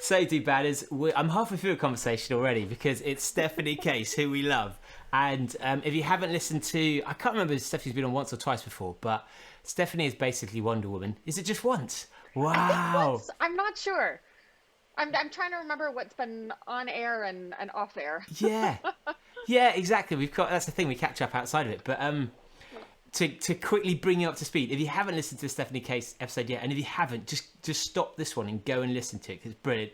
So, do-badders, I'm halfway through a conversation already because it's Stephanie Case, who we love. And if you haven't listened to... I can't remember if Stephanie's been on once or twice before, but Stephanie is basically Wonder Woman. Is it just once? Wow. I think once. I'm not sure. I'm trying to remember what's been on air and off air. Yeah. Yeah, exactly. That's the thing, we catch up outside of it. But to quickly bring you up to speed, if you haven't listened to the Stephanie Case episode yet, and if you haven't, just stop this one and go and listen to it because it's brilliant.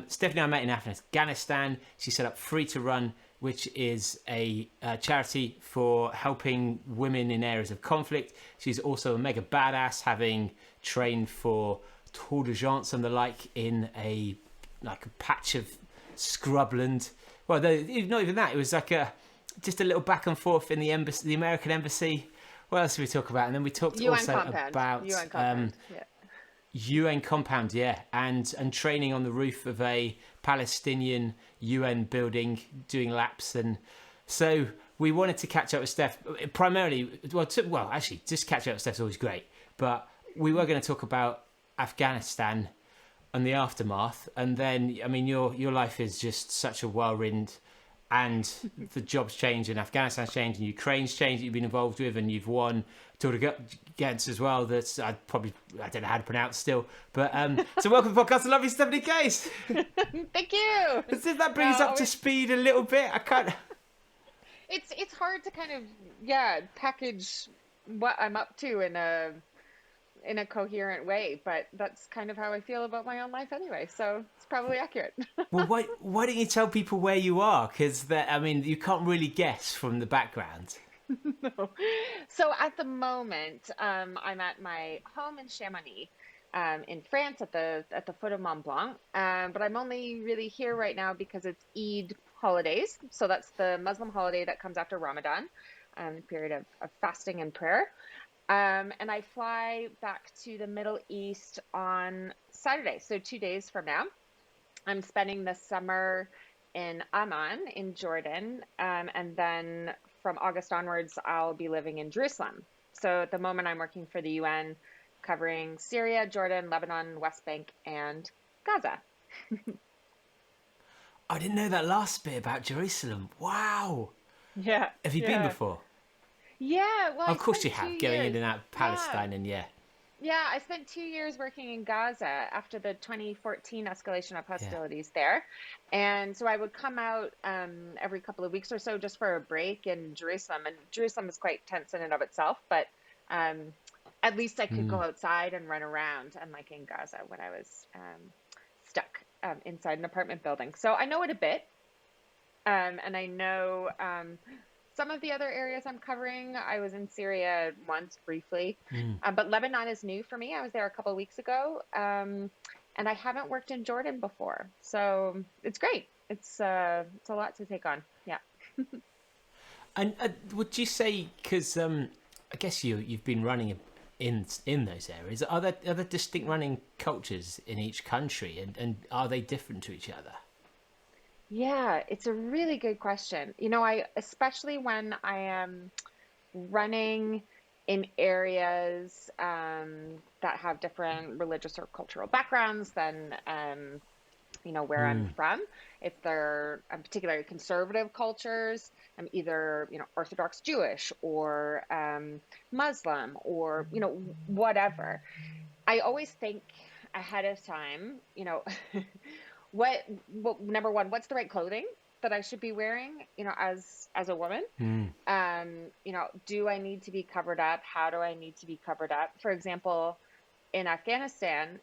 Stephanie and I met in Afghanistan. She set up Free to Run, which is a charity for helping women in areas of conflict. She's also a mega badass, having trained for Tor De Geants and the like in a patch of scrubland. Well, not even that. It was just a little back and forth in the embassy, the American embassy. What else did we talk about? And then we talked UN also compound. about UN compound. Yeah. UN compound, yeah, and training on the roof of a Palestinian UN building, doing laps, and so we wanted to catch up with Steph primarily. Actually, just catch up with Steph's always great, but we were going to talk about Afghanistan and the aftermath, and then I mean your life is just such a whirlwind, and the job's changed, and Afghanistan's changed, and Ukraine's changed that you've been involved with, and you've won Tor De Geants as well. That's I don't know how to pronounce still, but so welcome to the podcast. I love you, Stephanie Case. Thank you. Does that bring us up to speed a little bit? I can't. It's hard to kind of package what I'm up to in a coherent way, but that's kind of how I feel about my own life anyway, so it's probably accurate. Well, why don't you tell people where you are? Because you can't really guess from the background. No. So at the moment, I'm at my home in Chamonix, in France, at the foot of Mont Blanc. But I'm only really here right now because it's Eid holidays. So that's the Muslim holiday that comes after Ramadan, a period of fasting and prayer. And I fly back to the Middle East on Saturday, so 2 days from now. I'm spending the summer in Amman, in Jordan, and then from August onwards, I'll be living in Jerusalem. So at the moment, I'm working for the UN, covering Syria, Jordan, Lebanon, West Bank, and Gaza. I didn't know that last bit about Jerusalem. Wow. Yeah. Have you been before? Yeah. Well, of course you have, going in and out of Palestine, and Yeah, I spent 2 years working in Gaza after the 2014 escalation of hostilities there. And so I would come out every couple of weeks or so just for a break in Jerusalem. And Jerusalem is quite tense in and of itself, but at least I could go outside and run around, unlike in Gaza when I was stuck inside an apartment building. So I know it a bit. And I know some of the other areas I'm covering. I was in Syria once briefly, but Lebanon is new for me. I was there a couple of weeks ago, and I haven't worked in Jordan before, so it's great. It's a lot to take on. Yeah. And would you say, because I guess you've been running in those areas, are there distinct running cultures in each country, and are they different to each other? Yeah, it's a really good question. Especially when I am running in areas that have different religious or cultural backgrounds than, where I'm from. If they're particularly conservative cultures, I'm either, Orthodox Jewish or Muslim or, whatever. I always think ahead of time, what number one, what's the right clothing that I should be wearing, as a woman? Do I need to be covered up? How do I need to be covered up? For example, in Afghanistan,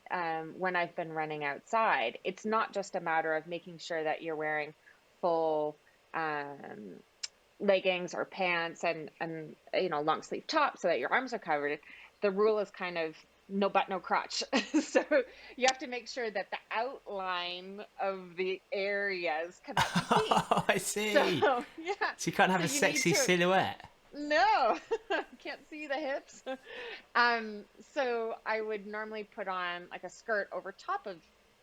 when I've been running outside, it's not just a matter of making sure that you're wearing full leggings or pants and long sleeve tops so that your arms are covered. The rule is kind of no butt, no crotch. So you have to make sure that the outline of the areas cannot be seen. Oh, I see. So you can't have a sexy silhouette. No, can't see the hips. So I would normally put on like a skirt over top of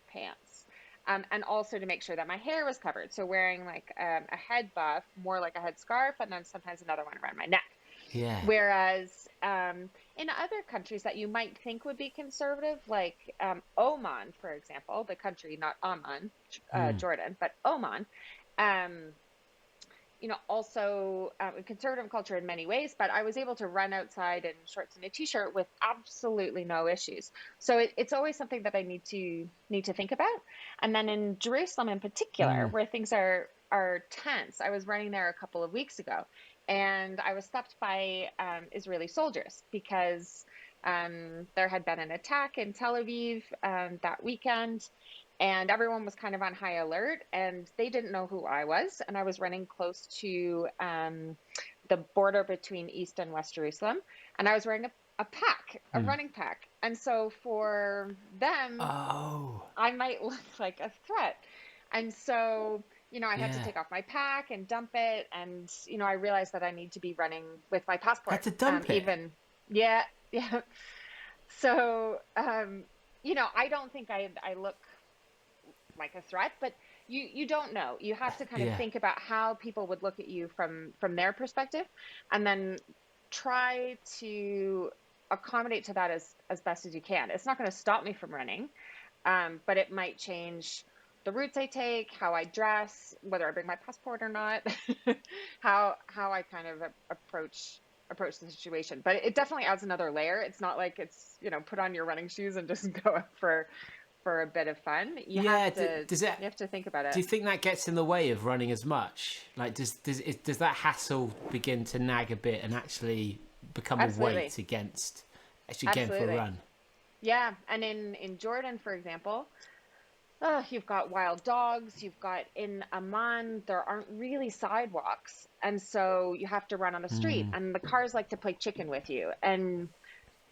pants. And also to make sure that my hair was covered. So wearing like a head buff, more like a headscarf, and then sometimes another one around my neck. Yeah. Whereas in other countries that you might think would be conservative, like Oman, for example, the country, not Amman, Jordan, but Oman, um, also conservative culture in many ways, but I was able to run outside in shorts and a t-shirt with absolutely no issues. So it's always something that I need to think about. And then in Jerusalem in particular, where things are tense, I was running there a couple of weeks ago, and I was stopped by Israeli soldiers because there had been an attack in Tel Aviv that weekend. And everyone was kind of on high alert, and they didn't know who I was. And I was running close to the border between East and West Jerusalem. And I was wearing a pack, a running pack. And so for them, I might look like a threat. And so, I had to take off my pack and dump it. And, I realized that I need to be running with my passport. Had to dump it? Yeah. So, I don't think I look like a threat, but you don't know. You have to kind of think about how people would look at you from their perspective, and then try to accommodate to that as best as you can. It's not going to stop me from running, but it might change the routes I take, how I dress, whether I bring my passport or not, how I kind of approach the situation. But it definitely adds another layer. It's not like it's put on your running shoes and just go out for a bit of fun. You have to think about it. Do you think that gets in the way of running as much? Like, does that hassle begin to nag a bit and actually become a weight against actually going for a run? Yeah, and in Jordan, for example, you've got wild dogs. You've got in Amman, there aren't really sidewalks, and so you have to run on the street. And the cars like to play chicken with you, and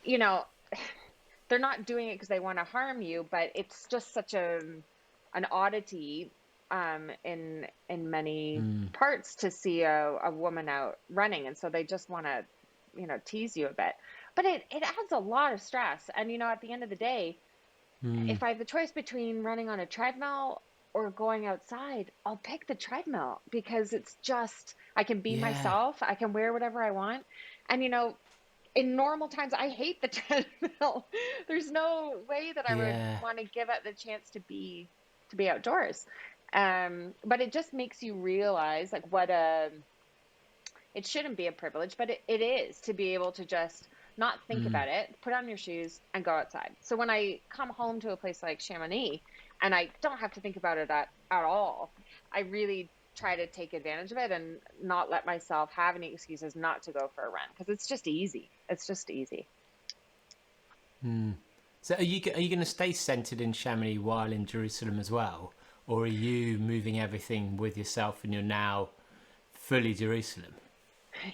they're not doing it because they want to harm you, but it's just such an oddity in many parts to see a woman out running, and so they just want to tease you a bit. But it adds a lot of stress, and at the end of the day, if I have the choice between running on a treadmill or going outside, I'll pick the treadmill because it's just I can be myself, I can wear whatever I want, and in normal times, I hate the treadmill. There's no way that I would want to give up the chance to be outdoors. But it just makes you realize like what it shouldn't be a privilege, but it is to be able to just not think about it, put on your shoes and go outside. So when I come home to a place like Chamonix and I don't have to think about it at all, I really try to take advantage of it and not let myself have any excuses not to go for a run, because it's just easy. So are you going to stay centered in Chamonix while in Jerusalem as well, or are you moving everything with yourself and you're now fully Jerusalem?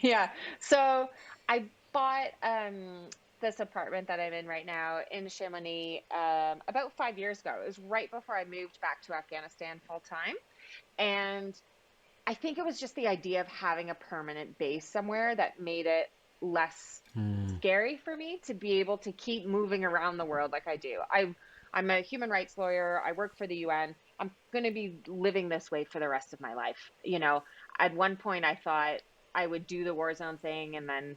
Yeah, so I bought this apartment that I'm in right now in Chamonix about 5 years ago. It was right before I moved back to Afghanistan full time. And I think it was just the idea of having a permanent base somewhere that made it less scary for me to be able to keep moving around the world like I do. I'm a human rights lawyer. I work for the UN. I'm going to be living this way for the rest of my life. At one point I thought I would do the war zone thing and then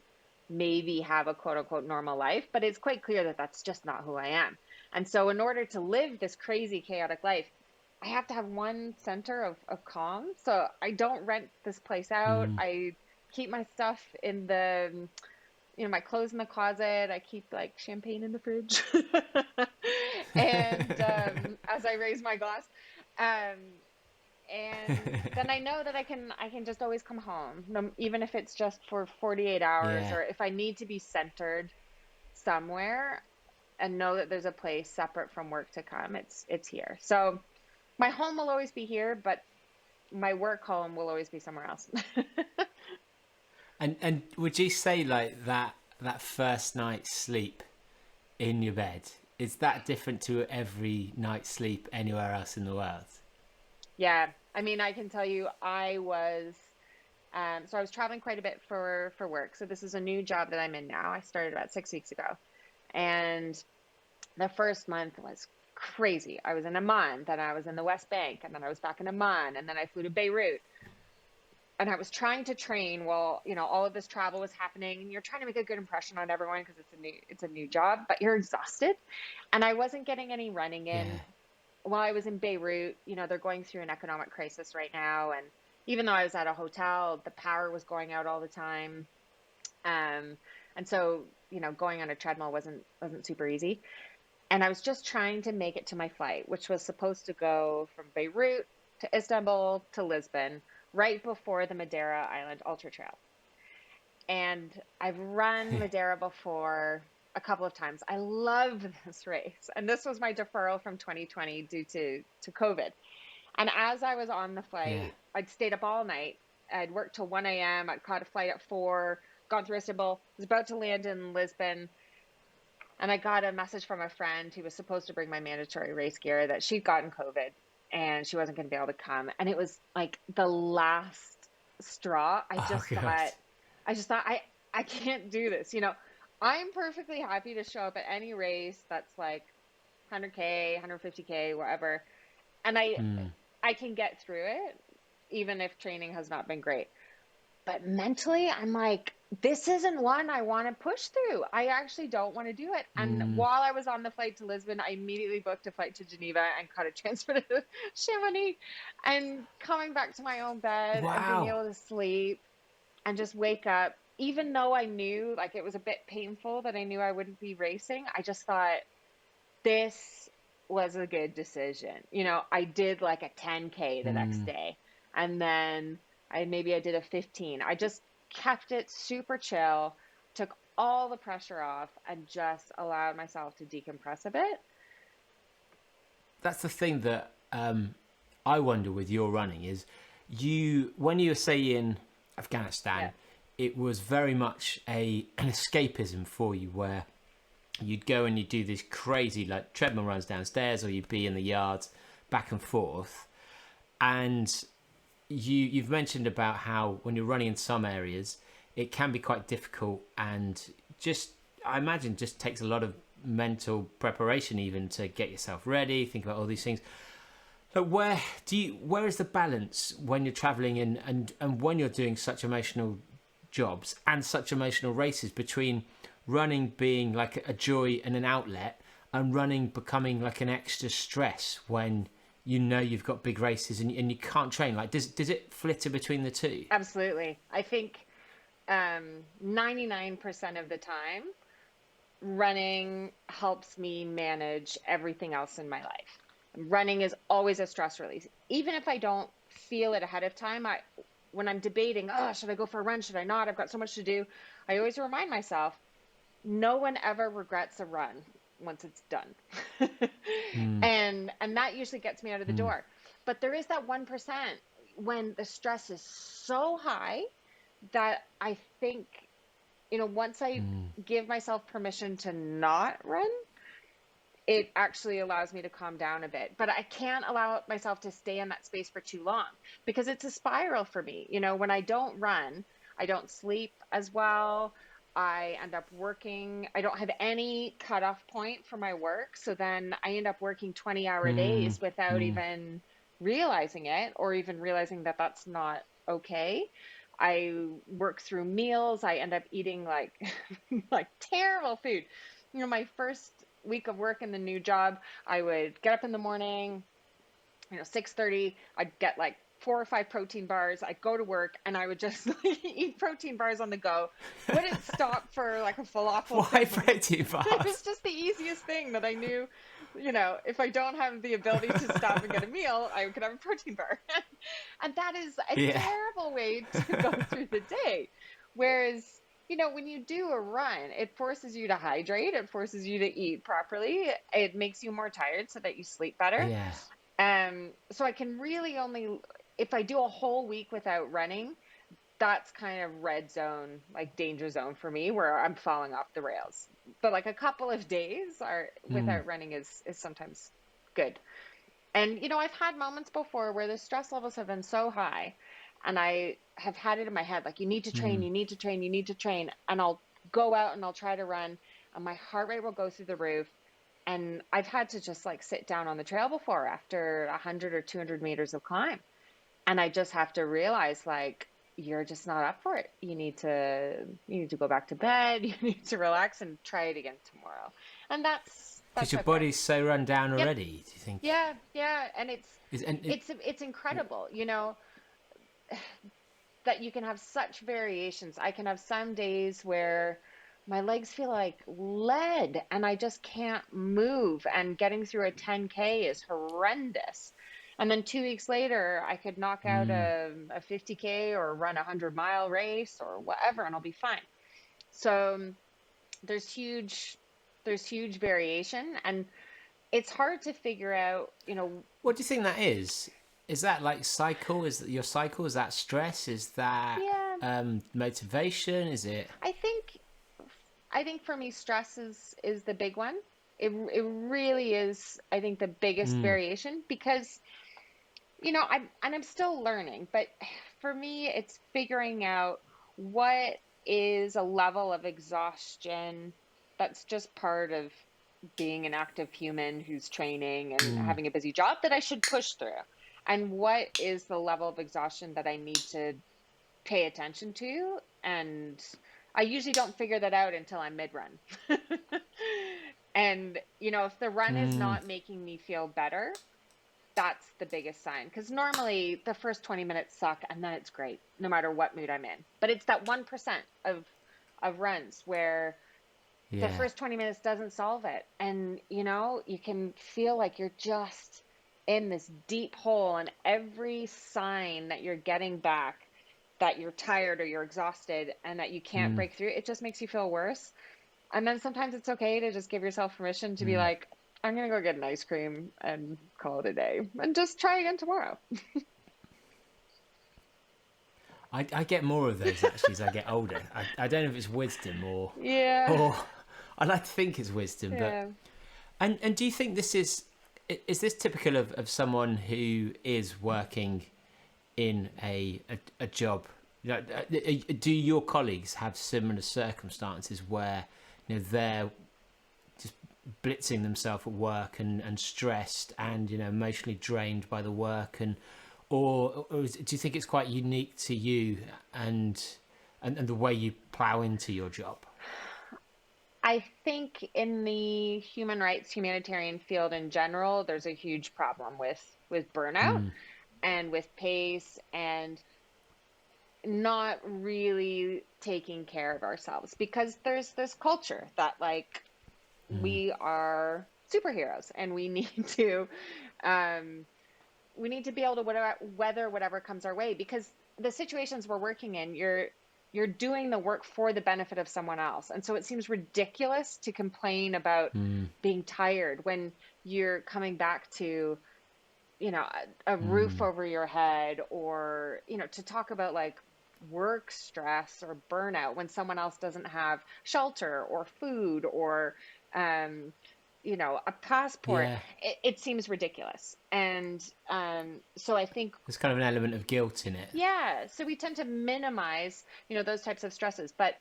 maybe have a quote unquote normal life, but it's quite clear that that's just not who I am. And so in order to live this crazy, chaotic life, I have to have one center of calm. So I don't rent this place out. I keep my stuff in the, my clothes in the closet. I keep like champagne in the fridge. And as I raise my glass. And then I know that I can just always come home, even if it's just for 48 hours, or if I need to be centered somewhere and know that there's a place separate from work to come, it's here. So my home will always be here, but my work home will always be somewhere else. And would you say like that first night's sleep in your bed, is that different to every night's sleep anywhere else in the world? Yeah, I mean, I can tell you I was traveling quite a bit for work. So this is a new job that I'm in now. I started about 6 weeks ago. And the first month was crazy. I was in Amman, then I was in the West Bank, and then I was back in Amman, and then I flew to Beirut. and I was trying to train while, all of this travel was happening, and you're trying to make a good impression on everyone because it's a new job, but you're exhausted. And I wasn't getting any running in. Yeah. While I was in Beirut, they're going through an economic crisis right now. And even though I was at a hotel, the power was going out all the time. And so, going on a treadmill wasn't super easy. And I was just trying to make it to my flight, which was supposed to go from Beirut to Istanbul to Lisbon, right before the Madeira Island Ultra Trail. And I've run Madeira before a couple of times. I love this race. And this was my deferral from 2020 due to COVID. And as I was on the flight, I'd stayed up all night. I'd worked till 1 a.m. I'd caught a flight at 4, gone through Istanbul, was about to land in Lisbon. And I got a message from a friend who was supposed to bring my mandatory race gear that she'd gotten COVID and she wasn't going to be able to come. And it was like the last straw. I just thought, I can't do this. I'm perfectly happy to show up at any race that's like 100K, 150K, whatever. And I can get through it, even if training has not been great. But mentally, I'm like, this isn't one I want to push through. I actually don't want to do it. And while I was on the flight to Lisbon, I immediately booked a flight to Geneva and caught a transfer to Chamonix. And coming back to my own bed and being able to sleep and just wake up, even though I knew like it was a bit painful that I knew I wouldn't be racing, I just thought this was a good decision. I did like a 10K the next day, and then I did a 15. I just kept it super chill, took all the pressure off, and just allowed myself to decompress a bit. That's the thing that I wonder with your running is when you were, say, in Afghanistan, it was very much an escapism for you, where you'd go and you'd do these crazy like treadmill runs downstairs, or you'd be in the yards back and forth. And you've mentioned about how when you're running in some areas, it can be quite difficult, and I imagine just takes a lot of mental preparation even to get yourself ready, think about all these things. But where is the balance when you're traveling and when you're doing such emotional jobs and such emotional races, between running being like a joy and an outlet, and running becoming like an extra stress when you've got big races and you can't train? Like, does it flitter between the two? Absolutely. I think 99% of the time, running helps me manage everything else in my life. Running is always a stress release. Even if I don't feel it ahead of time, when I'm debating, should I go for a run? Should I not? I've got so much to do. I always remind myself, no one ever regrets a run once it's done. And that usually gets me out of the door. But there is that 1% when the stress is so high that I think, once I give myself permission to not run, it actually allows me to calm down a bit. But I can't allow myself to stay in that space for too long, because it's a spiral for me. When I don't run, I don't sleep as well. I end up working. I don't have any cutoff point for my work. So then I end up working 20-hour days without even realizing it, or even realizing that that's not okay. I work through meals. I end up eating like terrible food. My first week of work in the new job, I would get up in the morning, 6:30, I'd get like 4 or 5 protein bars. I'd go to work and I would just eat protein bars on the go. Wouldn't stop for like a falafel. Why protein bars? It was just the easiest thing that I knew, if I don't have the ability to stop and get a meal, I could have a protein bar. And that is a terrible way to go through the day. Whereas, when you do a run, it forces you to hydrate. It forces you to eat properly. It makes you more tired so that you sleep better. Yeah. So I can really only, if I do a whole week without running, that's kind of red zone, like danger zone for me, where I'm falling off the rails. But like a couple of days without running is sometimes good. And, I've had moments before where the stress levels have been so high, and I have had it in my head, like, you need to train, you need to train, you need to train. And I'll go out and I'll try to run, and my heart rate will go through the roof. And I've had to just like sit down on the trail before after 100 or 200 meters of climb. And I just have to realize, like, you're just not up for it. You need to go back to bed. You need to relax and try it again tomorrow. And that's Because your okay. body's so run down Yep. already. Do you think? Yeah, and And it's incredible, that you can have such variations. I can have some days where my legs feel like lead and I just can't move, and getting through a 10K is horrendous. And then 2 weeks later, I could knock out a 50K or run a 100-mile race or whatever, and I'll be fine. So there's huge variation, and it's hard to figure out, what do you think that is? Is that like cycle? Is that your cycle? Is that stress? Is that motivation? Is it? I think for me, stress is the big one. It really is, I think, the biggest variation, because I'm still learning, but for me, it's figuring out what is a level of exhaustion that's just part of being an active human who's training and having a busy job that I should push through. And what is the level of exhaustion that I need to pay attention to? And I usually don't figure that out until I'm mid-run. And, if the run is not making me feel better, that's the biggest sign. Because normally the first 20 minutes suck and then it's great, no matter what mood I'm in. But it's that 1% of runs where the first 20 minutes doesn't solve it. And, you can feel like you're just in this deep hole, and every sign that you're getting back that you're tired or you're exhausted and that you can't break through, it just makes you feel worse. And then sometimes it's okay to just give yourself permission to be like, I'm going to go get an ice cream and call it a day and just try again tomorrow. I get more of those actually as I get older. I don't know if it's wisdom or I like to think it's wisdom, but and do you think this is this typical of someone who is working in a job? Do your colleagues have similar circumstances where they're just blitzing themselves at work and stressed and emotionally drained by the work, or do you think it's quite unique to you and the way you plow into your job? I think in the human rights humanitarian field in general, there's a huge problem with burnout and with pace and not really taking care of ourselves, because there's this culture that we are superheroes and we need to be able to weather whatever comes our way, because the situations we're working in, you're doing the work for the benefit of someone else. And so it seems ridiculous to complain about being tired when you're coming back to, a roof over your head, or, to talk about work stress or burnout when someone else doesn't have shelter or food or, a passport. It seems ridiculous. And so I think there's kind of an element of guilt in it. Yeah. So we tend to minimize, those types of stresses. But,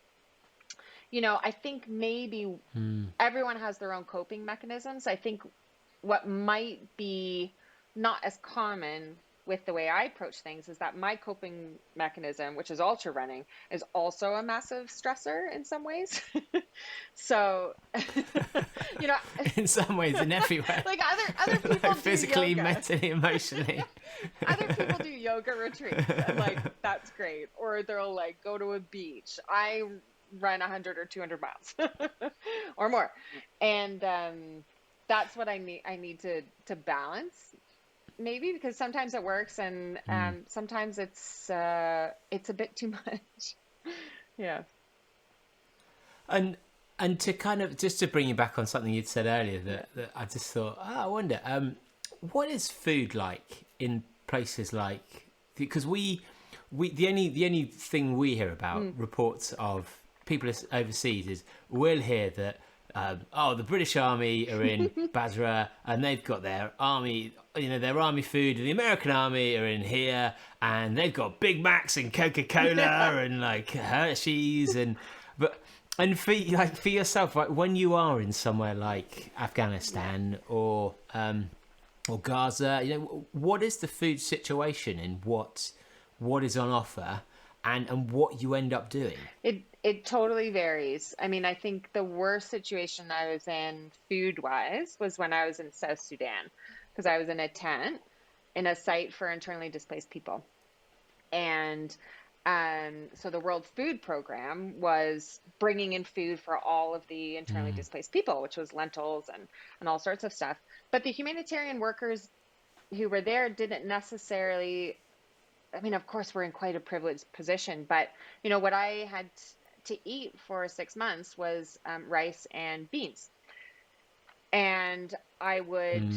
I think maybe everyone has their own coping mechanisms. I think what might be not as common with the way I approach things is that my coping mechanism, which is ultra running, is also a massive stressor in some ways. So, in some ways, in every way. Other people physically, do yoga. mentally, emotionally. Other people do yoga retreats, and that's great. Or they'll go to a beach. I run 100 or 200 miles or more, and that's what I need to balance. Maybe because sometimes it works, and sometimes it's a bit too much. Yeah. And to kind of just to bring you back on something you'd said earlier that I just thought, I wonder, what is food like in places like, because we the only thing we hear about reports of people overseas is we'll hear that the British Army are in Basra and they've got their army, their army food, and the American Army are in here and they've got Big Macs and Coca-Cola and Hershey's and for yourself, when you are in somewhere like Afghanistan or Gaza, what is the food situation and what is on offer, and what you end up doing? It totally varies. I mean, I think the worst situation I was in food wise was when I was in South Sudan, because I was in a tent in a site for internally displaced people. And so the World Food Program was bringing in food for all of the internally displaced people, which was lentils and all sorts of stuff. But the humanitarian workers who were there didn't necessarily, I mean, of course, we're in quite a privileged position, but what I had to eat for 6 months was rice and beans. And I would,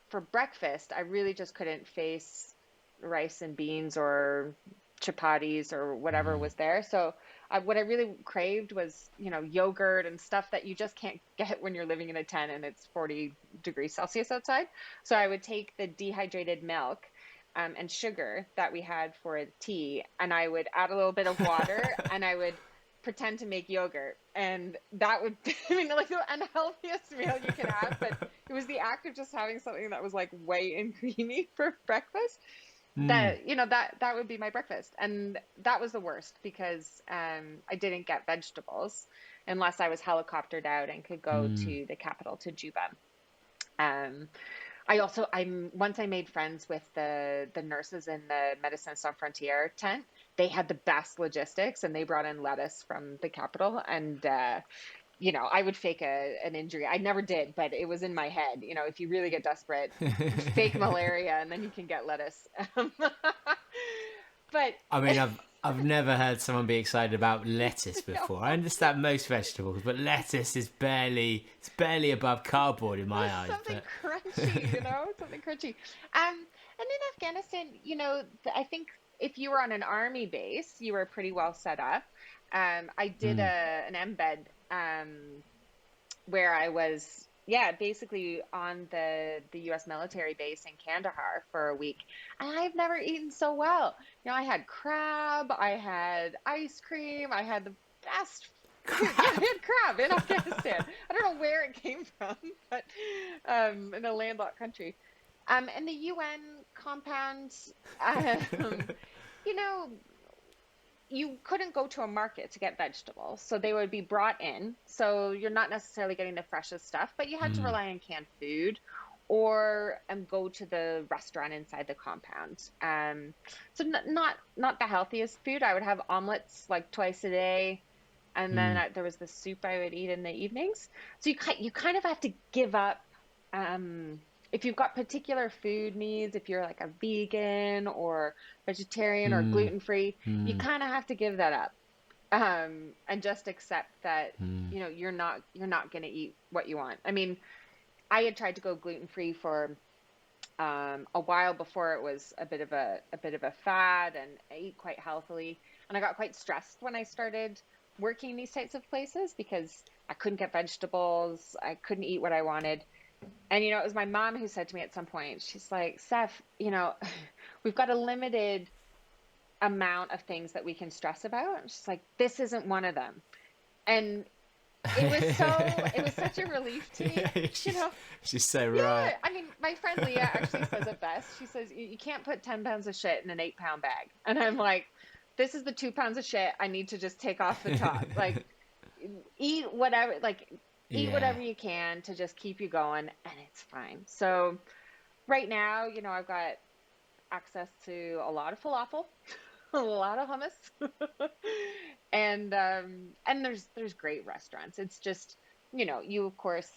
for breakfast, I really just couldn't face rice and beans or chapatis or whatever was there. So what I really craved was, yogurt and stuff that you just can't get when you're living in a tent and it's 40 degrees Celsius outside. So I would take the dehydrated milk and sugar that we had for tea, and I would add a little bit of water and I would pretend to make yogurt. And that would be, like the unhealthiest meal you could have, but it was the act of just having something that was like white and creamy for breakfast. That that would be my breakfast, and that was the worst because I didn't get vegetables unless I was helicoptered out and could go to the capital, to Juba. Once I made friends with the nurses in the Médecins Sans Frontières tent. They had the best logistics, and they brought in lettuce from the capital, and I would fake an injury. I never did, but it was in my head. If you really get desperate, fake malaria, and then you can get lettuce. But I mean, I've never heard someone be excited about lettuce before. I understand most vegetables, but lettuce is barely above cardboard in my eyes. Something crunchy, something crunchy. And in Afghanistan, I think if you were on an army base, you were pretty well set up. I did an embed where I was, basically on the U.S. military base in Kandahar for a week. And I've never eaten so well. I had crab, I had ice cream, I had the best crab in Afghanistan. I don't know where it came from, but in a landlocked country. And the UN compound, you couldn't go to a market to get vegetables, so they would be brought in. So you're not necessarily getting the freshest stuff, but you had to rely on canned food or go to the restaurant inside the compound. So not the healthiest food. I would have omelets like twice a day, and then there was the soup I would eat in the evenings. So you kind of have to give up. If you've got particular food needs, if you're like a vegan or vegetarian or gluten-free, you kind of have to give that up, and just accept that you're not going to eat what you want. I mean, I had tried to go gluten-free for a while before it was a bit of a fad, and I eat quite healthily. And I got quite stressed when I started working in these types of places because I couldn't get vegetables, I couldn't eat what I wanted. And, it was my mom who said to me at some point, she's like, Steph, we've got a limited amount of things that we can stress about. And she's like, this isn't one of them. And it was such a relief to me, She's so right. I mean, my friend Leah actually says it best. She says, you can't put 10 pounds of shit in an 8-pound bag. And I'm like, this is the 2 pounds of shit I need to just take off the top. Like, eat whatever, eat whatever you can to just keep you going, and it's fine. So right now, I've got access to a lot of falafel, a lot of hummus, and there's great restaurants. It's just, you of course,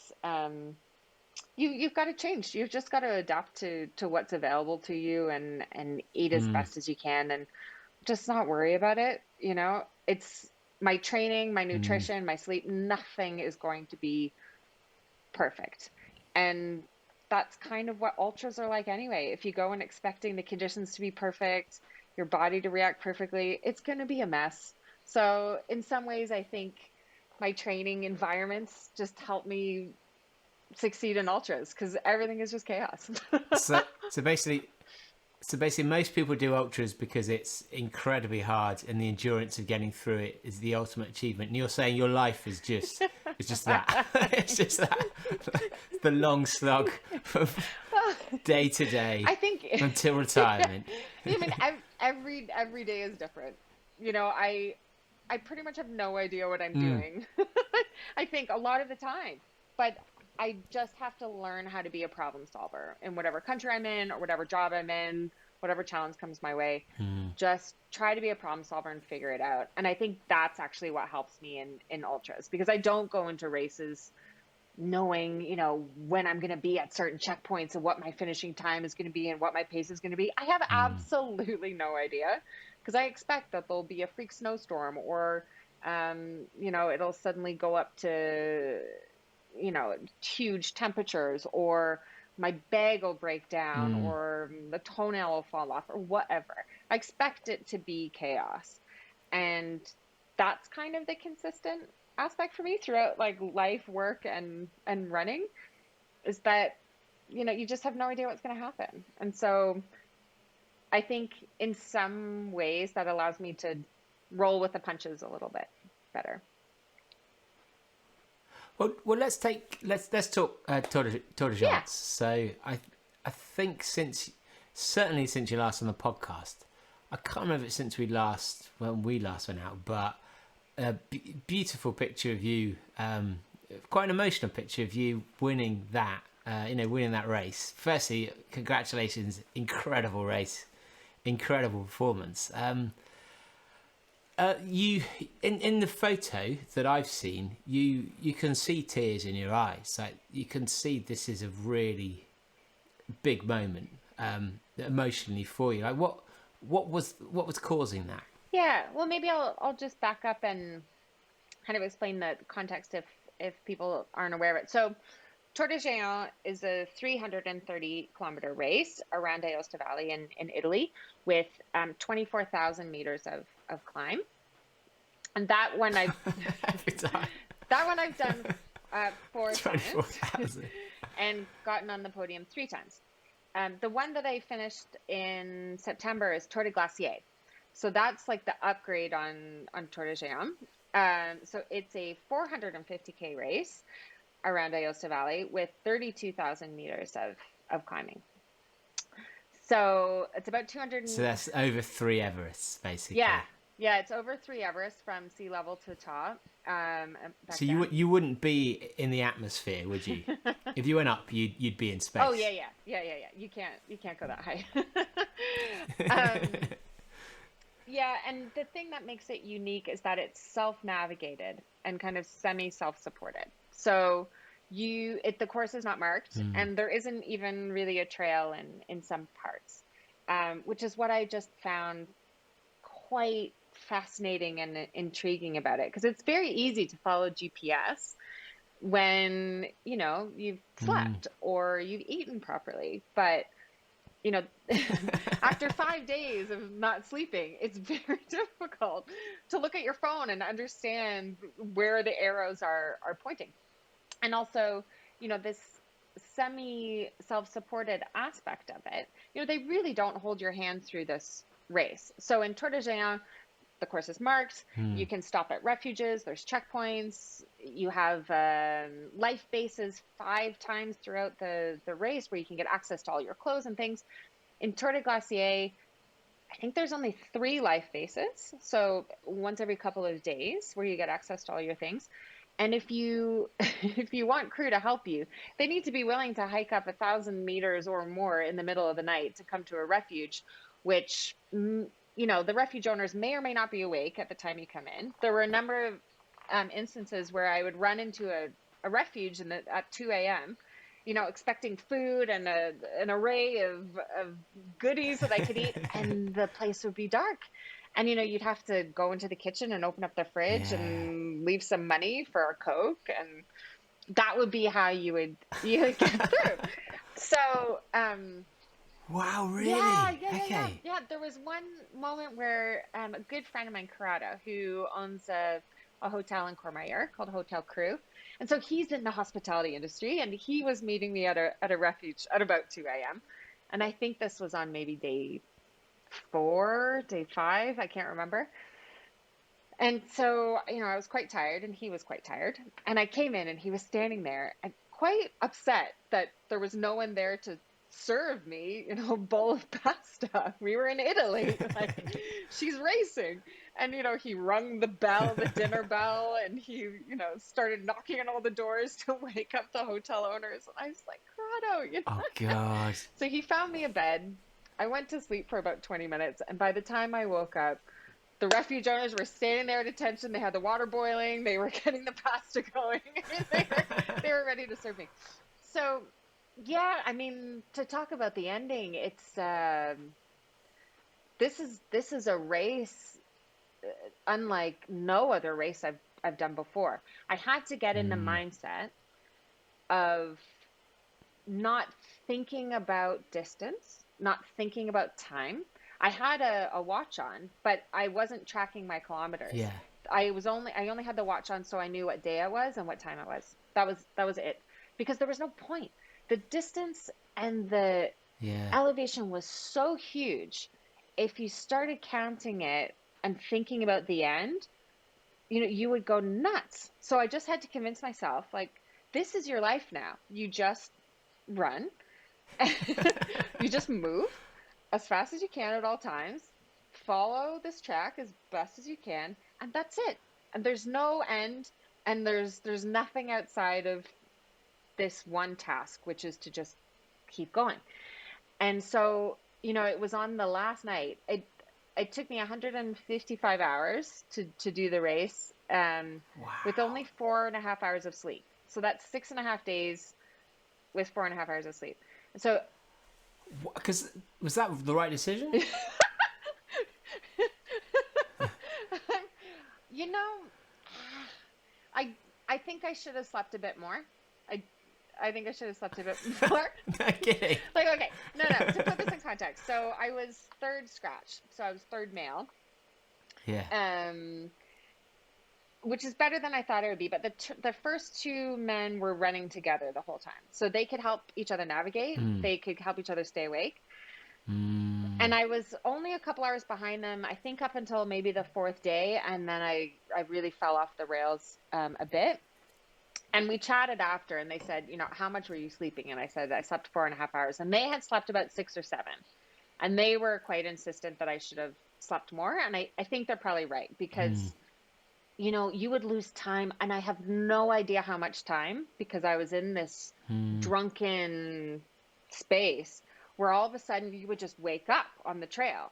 you've got to change. You've just got to adapt to what's available to you and eat as best as you can, and just not worry about it. It's my training, my nutrition, my sleep, nothing is going to be perfect. And that's kind of what ultras are like anyway. If you go in expecting the conditions to be perfect, your body to react perfectly, it's going to be a mess. So in some ways, I think my training environments just help me succeed in ultras because everything is just chaos. So basically, most people do ultras because it's incredibly hard, and the endurance of getting through it is the ultimate achievement. And you're saying your life is just It's just that. It's just that. The long slog of day to day, I think until retirement. I mean, every day is different. I pretty much have no idea what I'm doing. I think a lot of the time, but I just have to learn how to be a problem solver in whatever country I'm in or whatever job I'm in, whatever challenge comes my way. Just try to be a problem solver and figure it out. And I think that's actually what helps me in ultras, because I don't go into races knowing, when I'm going to be at certain checkpoints and what my finishing time is going to be and what my pace is going to be. I have absolutely no idea, because I expect that there'll be a freak snowstorm or, it'll suddenly go up to, huge temperatures, or my bag will break down, or the toenail will fall off, or whatever. I expect it to be chaos. And that's kind of the consistent aspect for me throughout like life, work, and running, is that, you just have no idea what's going to happen. And so I think in some ways that allows me to roll with the punches a little bit better. Well, let's talk Tor De Geants. Yeah. So I think certainly since you last on the podcast, I can't remember it since when we last went out, but a beautiful picture of you, quite an emotional picture of you winning that, winning that race. Firstly, congratulations, incredible race, incredible performance. You in the photo that I've seen, you can see tears in your eyes. Like, you can see this is a really big moment emotionally for you. Like, what was causing that? Yeah, well, maybe I'll just back up and kind of explain the context if people aren't aware of it. So Tor De Geants is a 330-kilometer race around Aosta Valley in Italy with 24,000 meters of climb. And that one I've done 4 times and gotten on the podium 3 times. The one that I finished in September is Tor de Glacier. So that's like the upgrade on Tor De Geants. So it's a 450K race around Aosta Valley with 32,000 meters of climbing. So it's about 200. So that's over 3 Everests, basically. Yeah, it's over 3 Everests from sea level to top. So you wouldn't be in the atmosphere, would you? If you went up, you'd be in space. Oh yeah. You can't go that high. Yeah, and the thing that makes it unique is that it's self-navigated and kind of semi-self-supported. So the course is not marked, and there isn't even really a trail in some parts, which is what I just found quite fascinating and intriguing about it, because it's very easy to follow GPS when you've slept or you've eaten properly, but after 5 days of not sleeping, it's very difficult to look at your phone and understand where the arrows are pointing. And also, this semi self-supported aspect of it, they really don't hold your hand through this race. So in Tor De Geants, the course is marked. You can stop at refuges. There's checkpoints. You have life bases 5 times throughout the race where you can get access to all your clothes and things. In Tor de Glacier, I think there's only 3 life bases. So once every couple of days where you get access to all your things. And if you want crew to help you, they need to be willing to hike up 1,000 meters or more in the middle of the night to come to a refuge, which the refuge owners may or may not be awake at the time you come in. There were a number of instances where I would run into a refuge at 2 a.m., expecting food and an array of goodies that I could eat, and the place would be dark. And, you'd have to go into the kitchen and open up the fridge and leave some money for a Coke. And that would be how you would get through. So, wow, really? Yeah. There was one moment where a good friend of mine, Corrado, who owns a hotel in Courmayeur called Hotel Crew. And so he's in the hospitality industry, and he was meeting me at a refuge at about 2 a.m. And I think this was on maybe day 4, day 5, I can't remember. And so, I was quite tired and he was quite tired. And I came in and he was standing there and quite upset that there was no one there to serve me, a bowl of pasta. We were in Italy. Like, she's racing. And, he rung the bell, the dinner bell, and he, started knocking on all the doors to wake up the hotel owners. And I was like, Corrado, Oh, God. So he found me a bed. I went to sleep for about 20 minutes. And by the time I woke up, the refuge owners were standing there at attention. They had the water boiling. They were getting the pasta going. They were ready to serve me. So, yeah, I mean, to talk about the ending, it's this is a race unlike no other race I've done before. I had to get in the mindset of not thinking about distance, not thinking about time. I had a watch on, but I wasn't tracking my kilometers. Yeah. I only had the watch on so I knew what day it was and what time it was. That was it. Because there was no point. The distance and the elevation was so huge. If you started counting it and thinking about the end, you would go nuts. So I just had to convince myself, like, this is your life now. You just run. You just move as fast as you can at all times, follow this track as best as you can, and that's it. And there's no end, and there's nothing outside of this one task, which is to just keep going. And so, it was on the last night. It took me 155 hours to do the race, with only 4.5 hours of sleep. So that's 6.5 days with 4.5 hours of sleep. So, because was that the right decision? I think I should have slept a bit more. I think I should have slept a bit more. Not kidding. Like, okay, no. To put this in context, so I was third scratch, so I was third male. Yeah. Which is better than I thought it would be. But the first two men were running together the whole time. So they could help each other navigate. They could help each other stay awake. And I was only a couple hours behind them, I think up until maybe the fourth day. And then I really fell off the rails a bit. And we chatted after and they said, how much were you sleeping? And I said, I slept 4.5 hours. And they had slept about 6 or 7. And they were quite insistent that I should have slept more. And I think they're probably right because... you would lose time, and I have no idea how much time because I was in this drunken space where all of a sudden you would just wake up on the trail,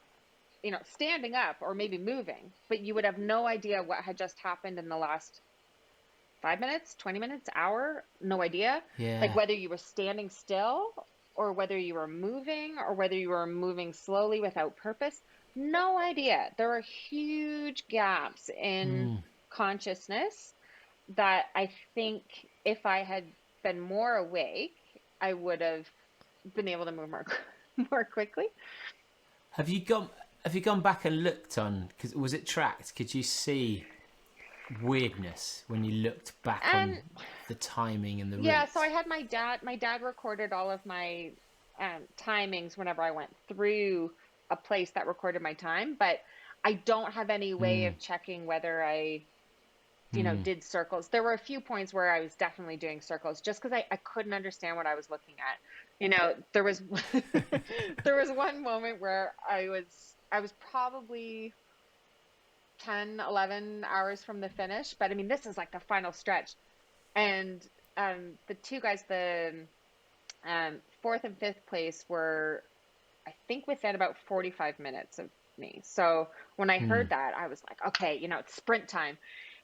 standing up or maybe moving, but you would have no idea what had just happened in the last 5 minutes, 20 minutes, hour, no idea. Yeah. Like whether you were standing still or whether you were moving or whether you were moving slowly without purpose. No idea. There were huge gaps in consciousness that I think if I had been more awake, I would have been able to move more quickly. Have you gone back and looked on? Because was it tracked? Could you see weirdness when you looked back on the timing and the routes? Yeah. So I had my dad recorded all of my timings whenever I went through a place that recorded my time, but I don't have any way of checking whether I did circles. There were a few points where I was definitely doing circles just because I couldn't understand what I was looking at. There was there was one moment where I was probably 10, 11 hours from the finish, but I mean, this is like the final stretch. And the two guys, the fourth and fifth place were, I think, within about 45 minutes of me. So when I heard that, I was like, okay, it's sprint time.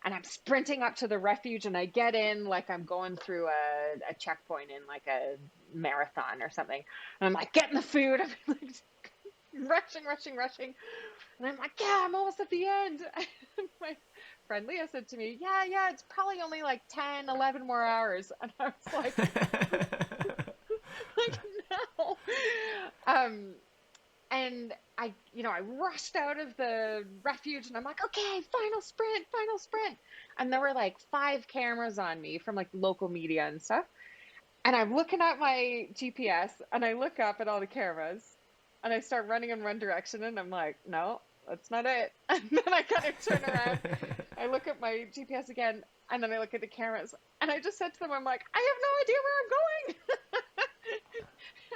And I'm sprinting up to the refuge and I get in like I'm going through a checkpoint in like a marathon or something. And I'm like, getting the food. I'm like rushing. And I'm like, yeah, I'm almost at the end. And my friend Leah said to me, yeah, it's probably only like 10, 11 more hours. And I was like, no. And I rushed out of the refuge and I'm like, okay, final sprint. And there were like 5 cameras on me from like local media and stuff. And I'm looking at my GPS and I look up at all the cameras and I start running in one direction and I'm like, no, that's not it. And then I kind of turn around I look at my GPS again, and then I look at the cameras, and I just said to them, I'm like, I have no idea where I'm going.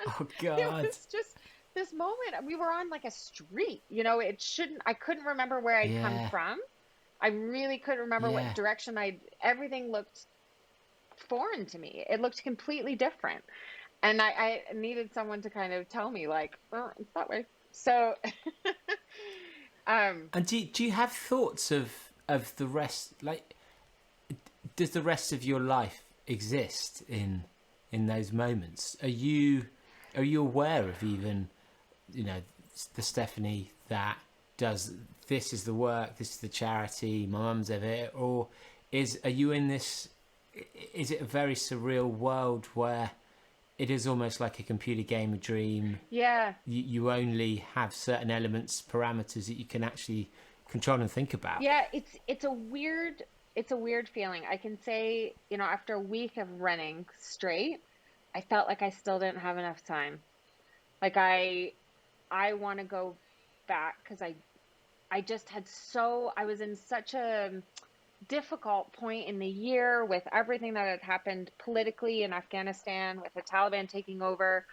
Oh It God. was just this moment. We were on like a street, you know, I couldn't remember where I'd come Yeah. from. I really couldn't remember what Yeah. direction everything looked foreign to me. It looked completely different. And I needed someone to kind of tell me like, well, it's that way. So, And do you have thoughts of the rest? Like, does the rest of your life exist in those moments? Are you aware of even, you know, the Stephanie that does this is the work, this is the charity, my mum's of it, or are you in this? Is it a very surreal world where it is almost like a computer game, a dream? yeah. You only have certain elements, parameters that you can actually control and think about. Yeah, it's a weird feeling. I can say, you know, after a week of running straight, I felt like I still didn't have enough time. Like I want to go back because I was in such a difficult point in the year with everything that had happened politically in Afghanistan, with the Taliban taking over,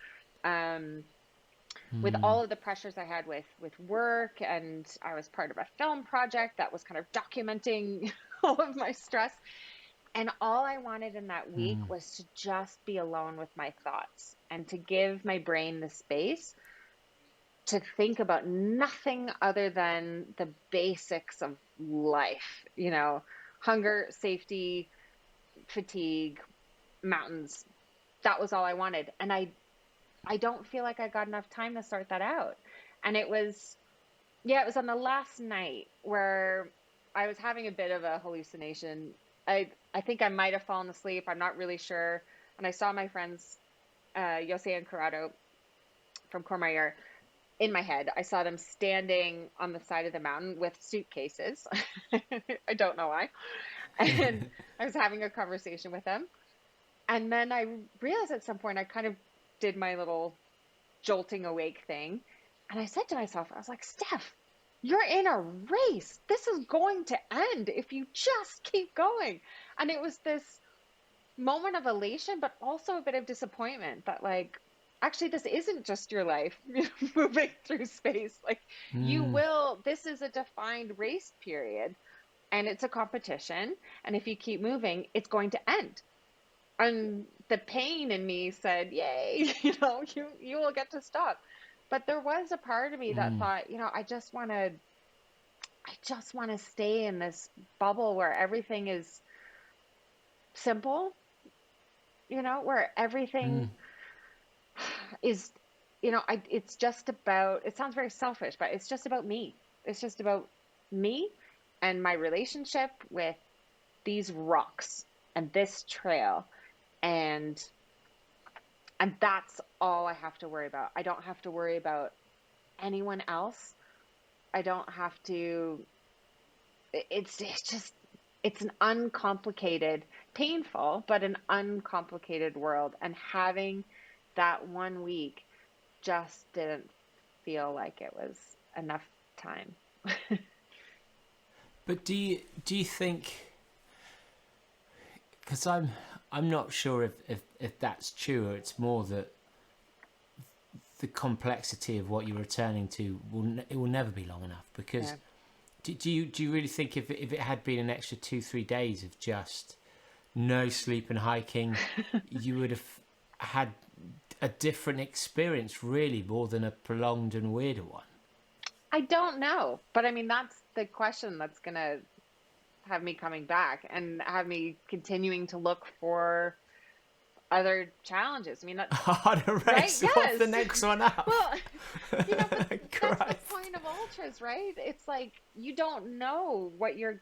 with all of the pressures I had with work, and I was part of a film project that was kind of documenting all of my stress. And all I wanted in that week was to just be alone with my thoughts and to give my brain the space to think about nothing other than the basics of life, you know, hunger, safety, fatigue, mountains. That was all I wanted. And I don't feel like I got enough time to sort that out. And it was on the last night where I was having a bit of a hallucination. I think I might have fallen asleep. I'm not really sure. And I saw my friends, Jose and Corrado from Courmayeur, in my head. I saw them standing on the side of the mountain with suitcases. I don't know why. And I was having a conversation with them. And then I realized at some point I kind of did my little jolting awake thing. And I said to myself, I was like, Steph, you're in a race. This is going to end if you just keep going. And it was this moment of elation, but also a bit of disappointment that, like, actually, this isn't just your life moving through space. Like, this is a defined race period, and it's a competition. And if you keep moving, it's going to end. And the pain in me said, yay, you know, you will get to stop. But there was a part of me that thought, you know, I just want to stay in this bubble where everything is simple, you know, where everything is, you know, it's just about, it sounds very selfish, but it's just about me. It's just about me and my relationship with these rocks and this trail. And that's all I have to worry about. I don't have to worry about anyone else. I don't have to, it's an uncomplicated, painful, but an uncomplicated world. And having that 1 week just didn't feel like it was enough time. But do you think, because I'm not sure if that's true, or it's more that the complexity of what you're returning to will never be long enough, because do you really think if it had been an extra 2-3 days of just no sleep and hiking, you would have had a different experience, really, more than a prolonged and weirder one? I don't know, but I mean, that's the question that's going to have me coming back and have me continuing to look for other challenges. I mean, that's harder race. Right? Yes. What's the next one up? Well, you know, but that's the point of ultras, right? It's like you don't know what you're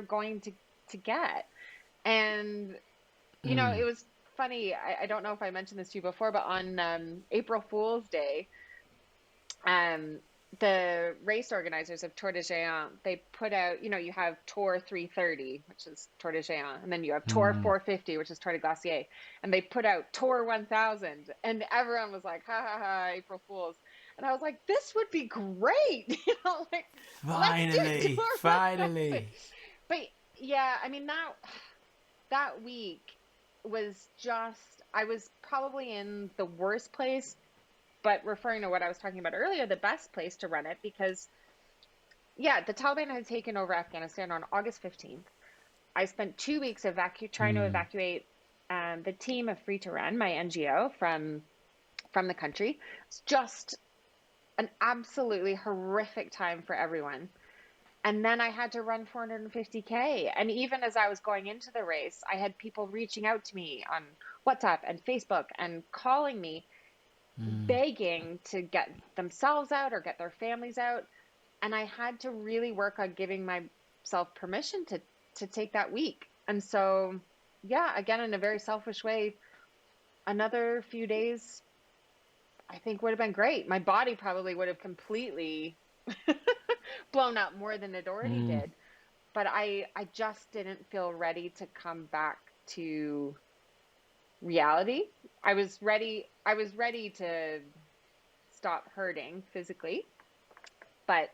going to get. And you know, it was funny. I don't know if I mentioned this to you before, but on April Fool's Day, the race organizers of Tor De Geants, they put out, you know, you have Tor 330, which is Tor De Geants, and then you have Tor 450, which is Tor de Glacier, and they put out Tor 1000, and everyone was like, ha ha ha, April Fools. And I was like, this would be great, you know, like, finally, let's do Tor 1000. But yeah, I mean that week was just, I was probably in the worst place, but referring to what I was talking about earlier, the best place to run it, because yeah, the Taliban had taken over Afghanistan on August 15th. I spent 2 weeks trying to Mm, evacuate the team of Free to Run, my NGO, from the country. It's just an absolutely horrific time for everyone. And then I had to run 450K. And even as I was going into the race, I had people reaching out to me on WhatsApp and Facebook and calling me, mm, begging to get themselves out or get their families out. And I had to really work on giving myself permission to take that week. And so, yeah, again, in a very selfish way, another few days I think would have been great. My body probably would have completely blown up more than it already mm, did. But I just didn't feel ready to come back to reality. I was ready to stop hurting physically, but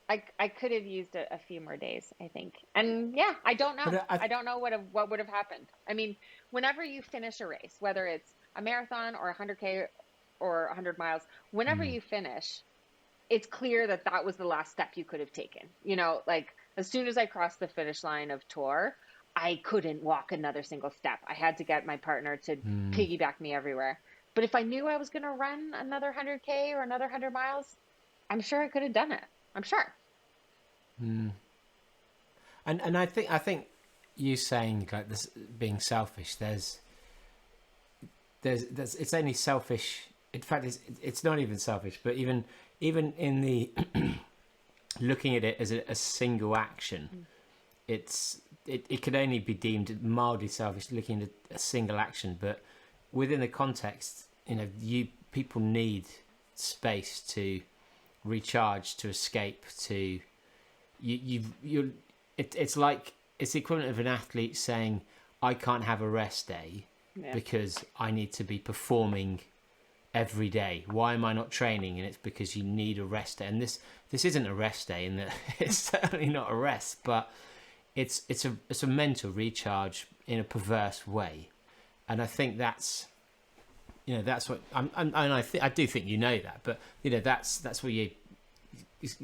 I could have used a few more days, I think. And yeah, I don't know. but I don't know what would have happened. I mean, whenever you finish a race, whether it's a marathon or 100K or 100 miles, whenever mm, you finish, it's clear that that was the last step you could have taken. You know, like as soon as I crossed the finish line of Tor, I couldn't walk another single step. I had to get my partner to mm, piggyback me everywhere. But if I knew I was going to run another 100K or another 100 miles, I'm sure I could have done it. I'm sure. mm. And I think you saying like this being selfish. There's it's only selfish. In fact, it's not even selfish. But even in the looking at it as a single action, it could only be deemed mildly selfish looking at a single action. But within the context, people need space to recharge, to escape, to you it's like it's the equivalent of an athlete saying I can't have a rest day Yeah. because I need to be performing every day. Why am I not training? And it's because you need a rest day. And this isn't a rest day, and it's certainly not a rest, but it's a mental recharge in a perverse way. And I think that's that's what and I do think that, but that's what it's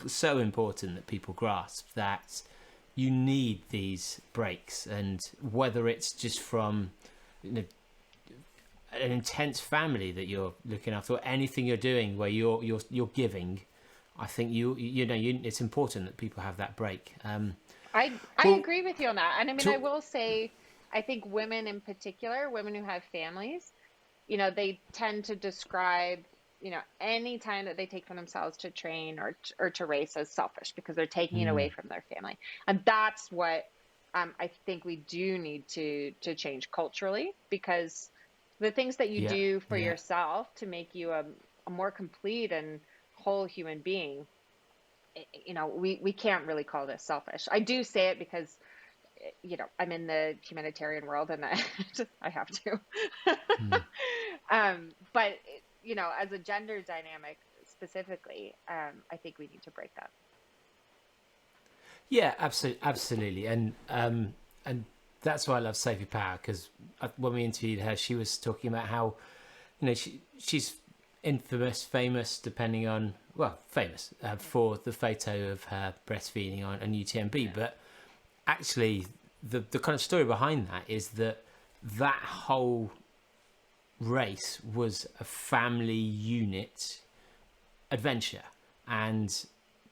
so important that people grasp that you need these breaks, and whether it's just from an intense family that you're looking after, or anything you're doing where you're giving, I think it's important that people have that break. I Well, agree with you on that. And I mean, I to, will say, I think women in particular, women who have families, they tend to describe, any time that they take for themselves to train or to race as selfish because they're taking it away mm, from their family. And that's what I think we do need to change culturally, because the things that you yeah, do for yeah, yourself to make you a more complete and whole human being, we can't really call this selfish. I do say it because I'm in the humanitarian world, and I have to. mm. But as a gender dynamic specifically, I think we need to break that. Yeah, absolutely, and that's why I love Sophie Power, because when we interviewed her, she was talking about how she's famous, depending on famous for the photo of her breastfeeding on UTMB, but actually the kind of story behind that is that whole race was a family unit adventure, and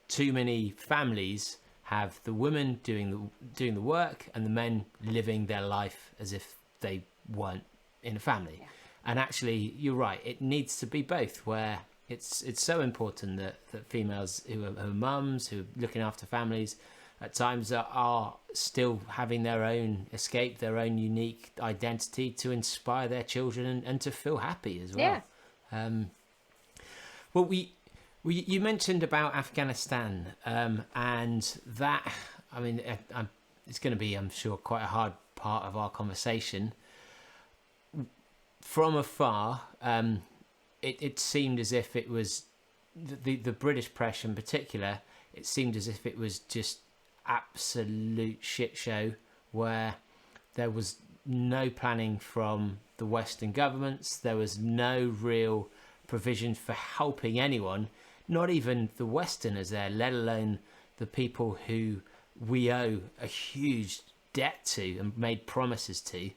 too many families have the women doing the work and the men living their life as if they weren't in a family. Yeah. And actually, you're right, it needs to be both, where it's so important that females who are mums, who are looking after families at times are still having their own escape, their own unique identity to inspire their children and to feel happy as Yeah. well. Well, you mentioned about Afghanistan, and that, I mean, it's going to be, I'm sure, quite a hard part of our conversation. From afar, it seemed as if it was the British press in particular. It seemed as if it was just absolute shit show where there was no planning from the Western governments. There was no real provision for helping anyone, not even the Westerners there, let alone the people who we owe a huge debt to and made promises to.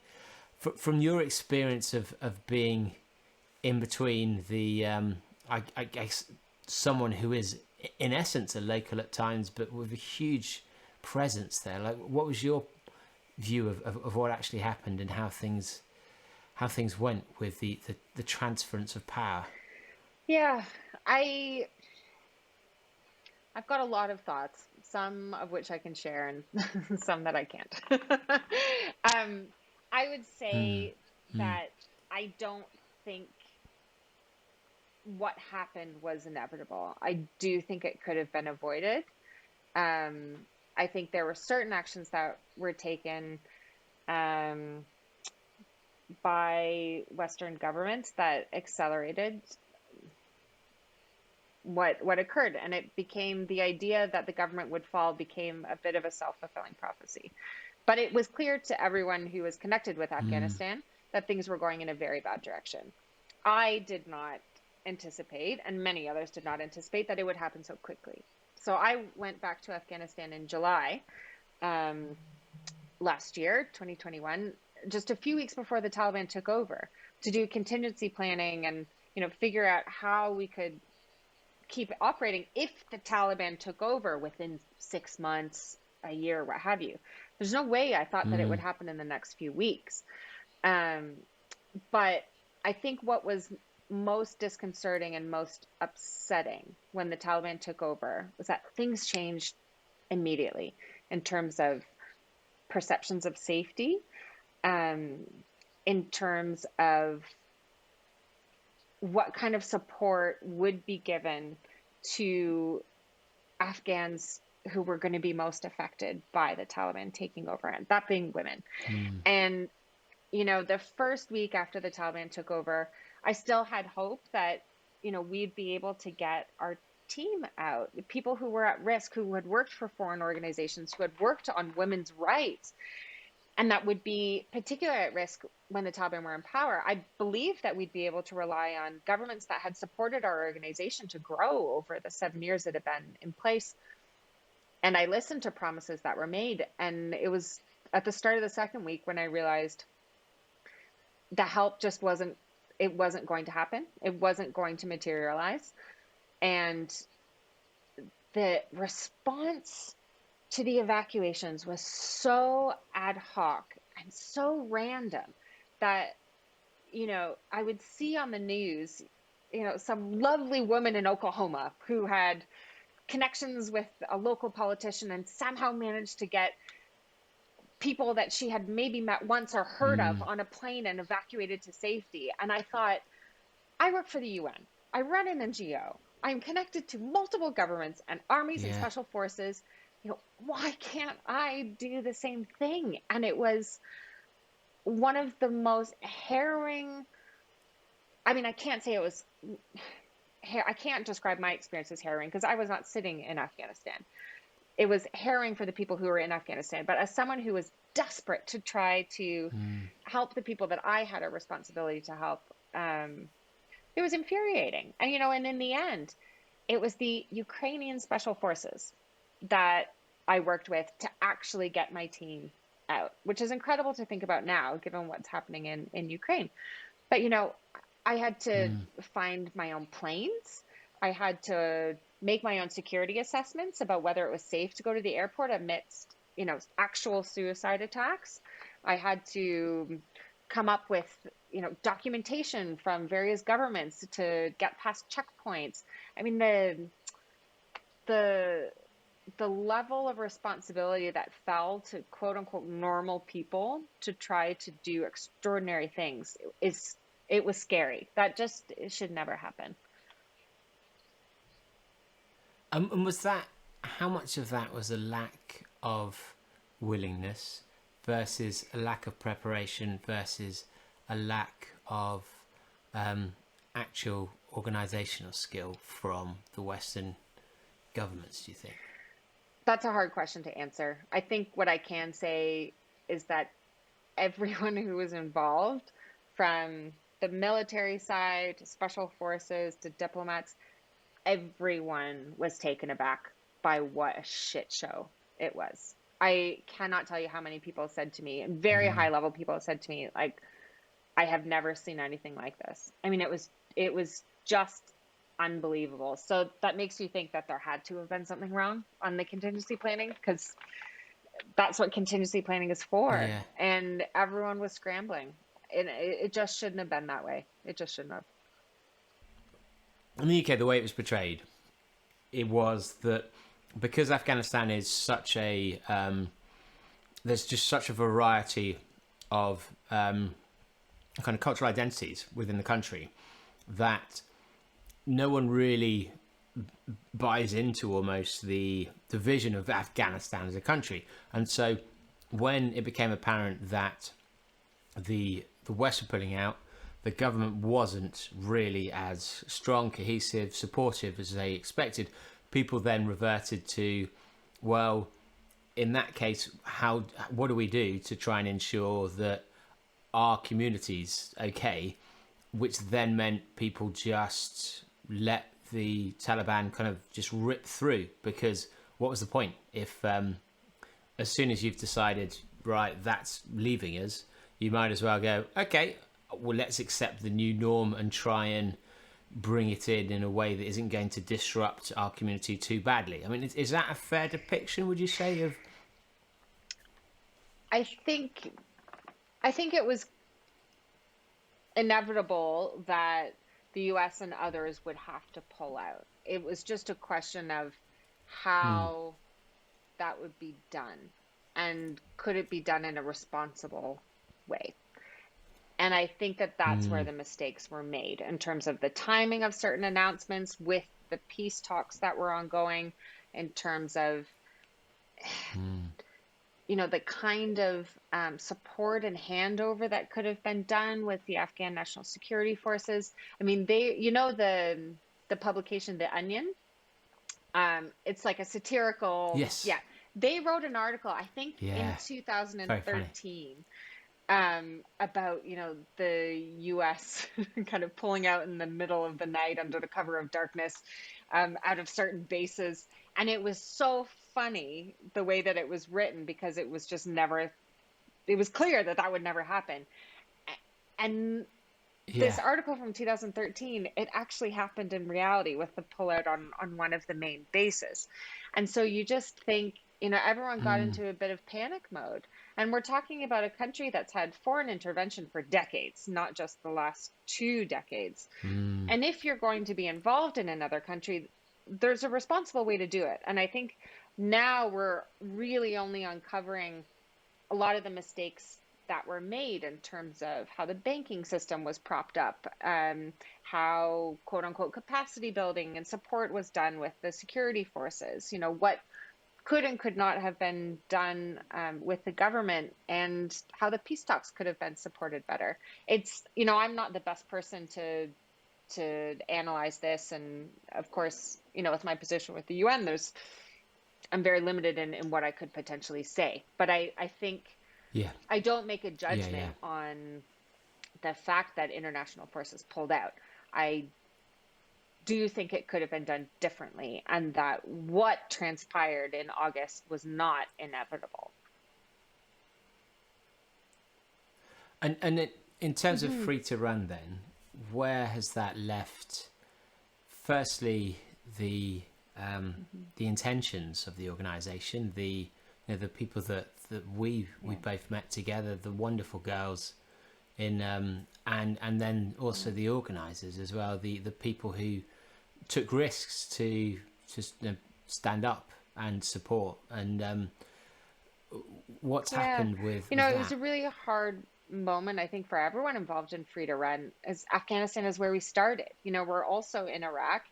From your experience of being in between the, I guess, someone who is in essence a local at times, but with a huge presence there, like what was your view of what actually happened and how things went with the transference of power? Yeah, I've got a lot of thoughts, some of which I can share and some that I can't. I would say that I don't think what happened was inevitable. I do think it could have been avoided. I think there were certain actions that were taken by Western governments that accelerated what occurred, and it became the idea that the government would fall became a bit of a self-fulfilling prophecy. But it was clear to everyone who was connected with Afghanistan that things were going in a very bad direction. I did not anticipate, and many others did not anticipate, that it would happen so quickly. So I went back to Afghanistan in July last year, 2021, just a few weeks before the Taliban took over, to do contingency planning and, figure out how we could keep operating if the Taliban took over within 6 months, a year, what have you. There's no way I thought that it would happen in the next few weeks. But I think what was most disconcerting and most upsetting when the Taliban took over was that things changed immediately in terms of perceptions of safety, in terms of what kind of support would be given to Afghans who were going to be most affected by the Taliban taking over, and that being women. And, the first week after the Taliban took over, I still had hope that, we'd be able to get our team out, people who were at risk, who had worked for foreign organizations, who had worked on women's rights, and that would be particularly at risk when the Taliban were in power. I believe that we'd be able to rely on governments that had supported our organization to grow over the 7 years it had been in place. And I listened to promises that were made. And it was at the start of the second week when I realized the help just wasn't going to happen. It wasn't going to materialize. And the response to the evacuations was so ad hoc and so random that, I would see on the news, some lovely woman in Oklahoma who had connections with a local politician and somehow managed to get people that she had maybe met once or heard of on a plane and evacuated to safety. And I thought, I work for the UN. I run an NGO. I'm connected to multiple governments and armies and special forces. Why can't I do the same thing? And it was one of the most harrowing, I can't say it was, I can't describe my experience as harrowing because I was not sitting in Afghanistan. It was harrowing for the people who were in Afghanistan. But as someone who was desperate to try to help the people that I had a responsibility to help, it was infuriating. And, and in the end, it was the Ukrainian special forces that I worked with to actually get my team out, which is incredible to think about now, given what's happening in Ukraine. But, I had to find my own planes. I had to make my own security assessments about whether it was safe to go to the airport amidst, actual suicide attacks. I had to come up with, documentation from various governments to get past checkpoints. The level of responsibility that fell to quote unquote normal people to try to do extraordinary things it was scary. It should never happen. And was that, how much of that was a lack of willingness versus a lack of preparation versus a lack of actual organisational skill from the Western governments, do you think? That's a hard question to answer. I think what I can say is that everyone who was involved, from the military side to special forces to diplomats, everyone was taken aback by what a shit show it was. I cannot tell you how many people said to me, very high level people said to me, like, I have never seen anything like this. I mean, it was just unbelievable. So that makes you think that there had to have been something wrong on the contingency planning, because that's what contingency planning is for. Yeah. And everyone was scrambling. And it just shouldn't have been that way. It just shouldn't have. In the UK, the way it was portrayed, it was that because Afghanistan is such a there's just such a variety of kind of cultural identities within the country, that no one really buys into almost the vision of Afghanistan as a country. And so when it became apparent that the West were pulling out, the government wasn't really as strong, cohesive, supportive as they expected, people then reverted to, well, in that case, what do we do to try and ensure that our community's okay? Which then meant people just let the Taliban kind of just rip through, because what was the point if as soon as you've decided, right, that's leaving us, you might as well go, okay, well, let's accept the new norm and try and bring it in a way that isn't going to disrupt our community too badly. I mean, is that a fair depiction, would you say, of... I think it was inevitable that the US and others would have to pull out. It was just a question of how that would be done, and could it be done in a responsible way. And I think that that's where the mistakes were made in terms of the timing of certain announcements with the peace talks that were ongoing, in terms of the kind of support and handover that could have been done with the Afghan National Security Forces. I mean, the publication, The Onion, it's like a satirical. Yes. Yeah. They wrote an article, I think, in Very 2013, about, the US kind of pulling out in the middle of the night under the cover of darkness, out of certain bases. And it was so funny the way that it was written, because it was just never, it was clear that that would never happen. And this article from 2013, it actually happened in reality with the pullout on one of the main bases. And so you just think, everyone got into a bit of panic mode. And we're talking about a country that's had foreign intervention for decades, not just the last 2 decades. And if you're going to be involved in another country, there's a responsible way to do it. And I think now we're really only uncovering a lot of the mistakes that were made in terms of how the banking system was propped up, how quote unquote capacity building and support was done with the security forces, what could and could not have been done with the government, and how the peace talks could have been supported better. It's, I'm not the best person to analyze this. And of course, with my position with the UN, I'm very limited in what I could potentially say. But I think I don't make a judgment on the fact that international forces pulled out. I do think it could have been done differently, and that what transpired in August was not inevitable. And in terms of free to run, then, where has that left, firstly, the intentions of the organisation, the people that we both met together, the wonderful girls in and then also the organisers as well, the people who took risks to just stand up and support, and what's happened with it that? was a really hard moment, I think, for everyone involved in free to run, as Afghanistan is where we started. We're also in Iraq,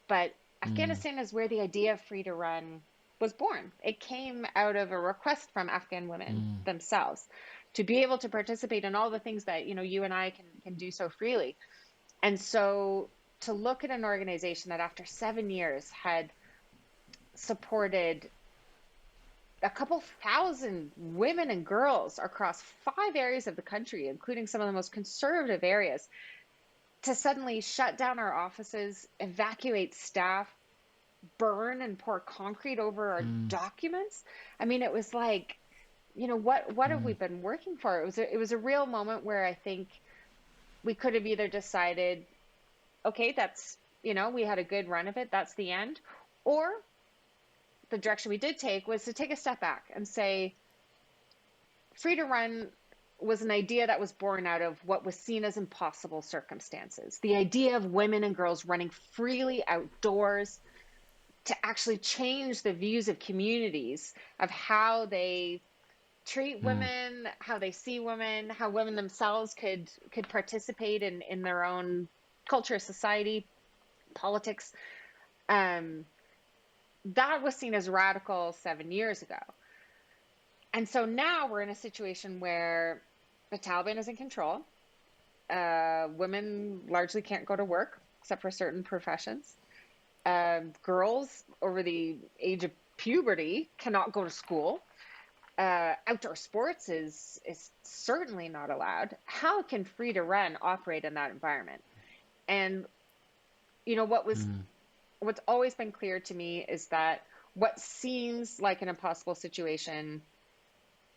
but Afghanistan is where the idea of free to run was born. It came out of a request from Afghan women themselves to be able to participate in all the things that, you and I can do so freely. And so to look at an organization that after 7 years had supported a couple thousand women and girls across 5 areas of the country, including some of the most conservative areas, to suddenly shut down our offices, evacuate staff, burn and pour concrete over our documents. I mean, it was like, what have we been working for? It was a real moment where I think we could have either decided, okay, that's, we had a good run of it, that's the end, or the direction we did take was to take a step back and say, free to run was an idea that was born out of what was seen as impossible circumstances. The idea of women and girls running freely outdoors to actually change the views of communities of how they treat women, how they see women, how women themselves could participate in their own culture, society, politics. That was seen as radical 7 years ago. And so now we're in a situation where the Taliban is in control. Women largely can't go to work except for certain professions. Girls over the age of puberty cannot go to school. Outdoor sports is certainly not allowed. How can free to run operate in that environment? And what's always been clear to me is that what seems like an impossible situation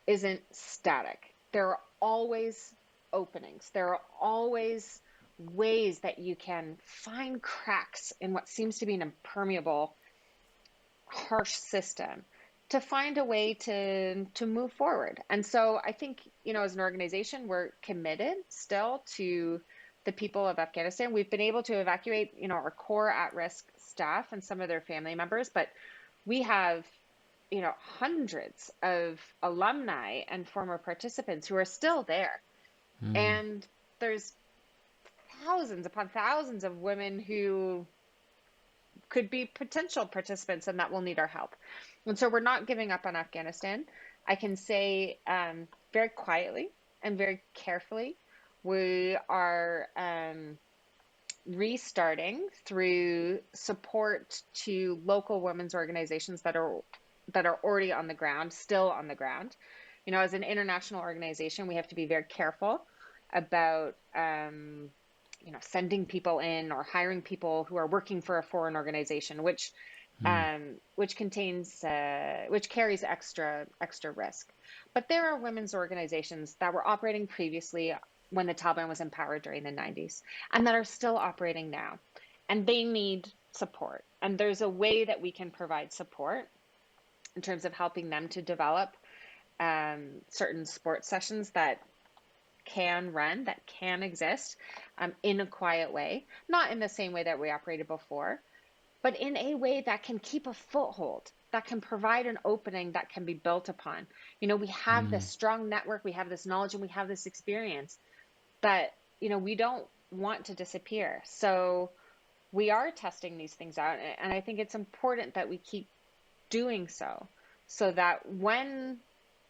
isn't static. There are always openings. There are always ways that you can find cracks in what seems to be an impermeable, harsh system to find a way to move forward. And so I think, as an organization, we're committed still to the people of Afghanistan. We've been able to evacuate, our core at-risk staff and some of their family members, but we have, hundreds of alumni and former participants who are still there. And there's thousands upon thousands of women who could be potential participants and that will need our help. And so we're not giving up on Afghanistan. I can say very quietly and very carefully, we are restarting through support to local women's organizations that are already on the ground, still on the ground. As an international organization, we have to be very careful about sending people in or hiring people who are working for a foreign organization, which carries extra risk. But there are women's organizations that were operating previously when the Taliban was in power during the 90s and that are still operating now, and they need support. And there's a way that we can provide support in terms of helping them to develop certain sports sessions that can exist in a quiet way, not in the same way that we operated before, but in a way that can keep a foothold, that can provide an opening that can be built upon. We have this strong network, we have this knowledge, and we have this experience that, we don't want to disappear. So we are testing these things out. And I think it's important that we keep doing so that when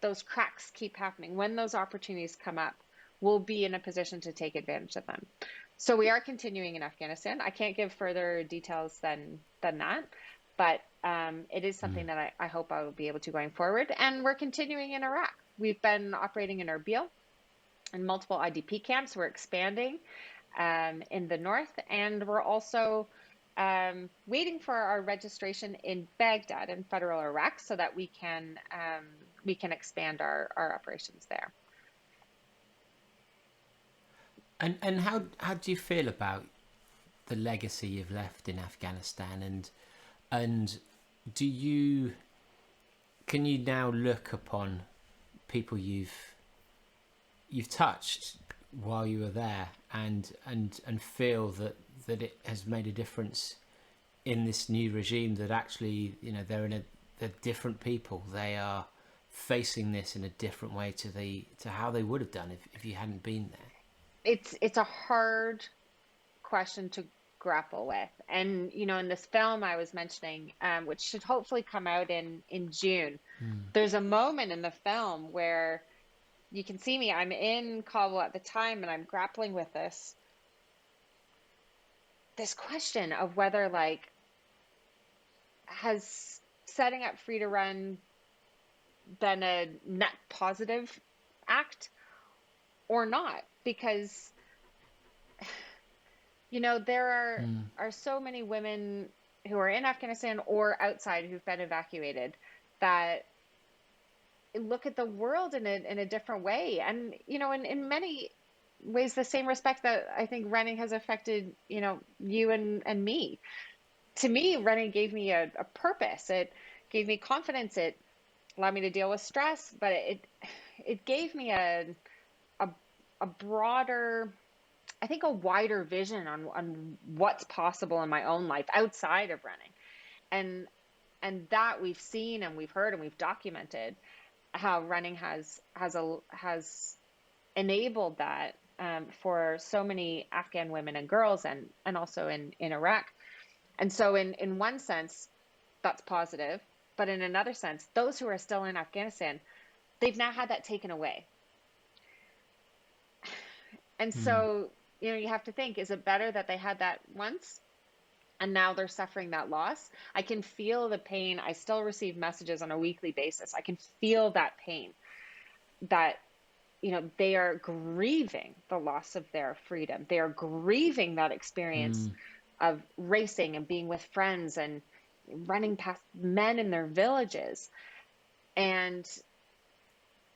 those cracks keep happening, when those opportunities come up, we'll be in a position to take advantage of them. So we are continuing in Afghanistan. I can't give further details than that, but it is something that I hope I will be able to going forward. And we're continuing in Iraq. We've been operating in Erbil and multiple IDP camps. We're expanding in the north, and we're also waiting for our registration in Baghdad in federal Iraq so that we can expand our operations there. And how do you feel about the legacy you've left in Afghanistan, and can you now look upon people you've touched while you were there and feel that it has made a difference in this new regime, that actually they're different people, they are facing this in a different way to how they would have done if you hadn't been there? It's a hard question to grapple with. And, in this film I was mentioning, which should hopefully come out in June, there's a moment in the film where you can see me, I'm in Kabul at the time, and I'm grappling with this question of whether, has setting up Free to Run been a net positive act or not, because there are so many women who are in Afghanistan or outside who've been evacuated that look at the world in a different way. And, in many ways, the same respect that I think running has affected, you and me. To me, running gave me a purpose. It gave me confidence. It allowed me to deal with stress, but it gave me a broader, I think a wider vision on what's possible in my own life outside of running. And that we've seen and we've heard and we've documented how running has enabled that for so many Afghan women and girls and also in Iraq. And so in one sense, that's positive. But in another sense, those who are still in Afghanistan, they've now had that taken away. And so, you have to think, is it better that they had that once and now they're suffering that loss? I can feel the pain. I still receive messages on a weekly basis. I can feel that pain, that, they are grieving the loss of their freedom. They are grieving that experience of racing and being with friends and running past men in their villages. And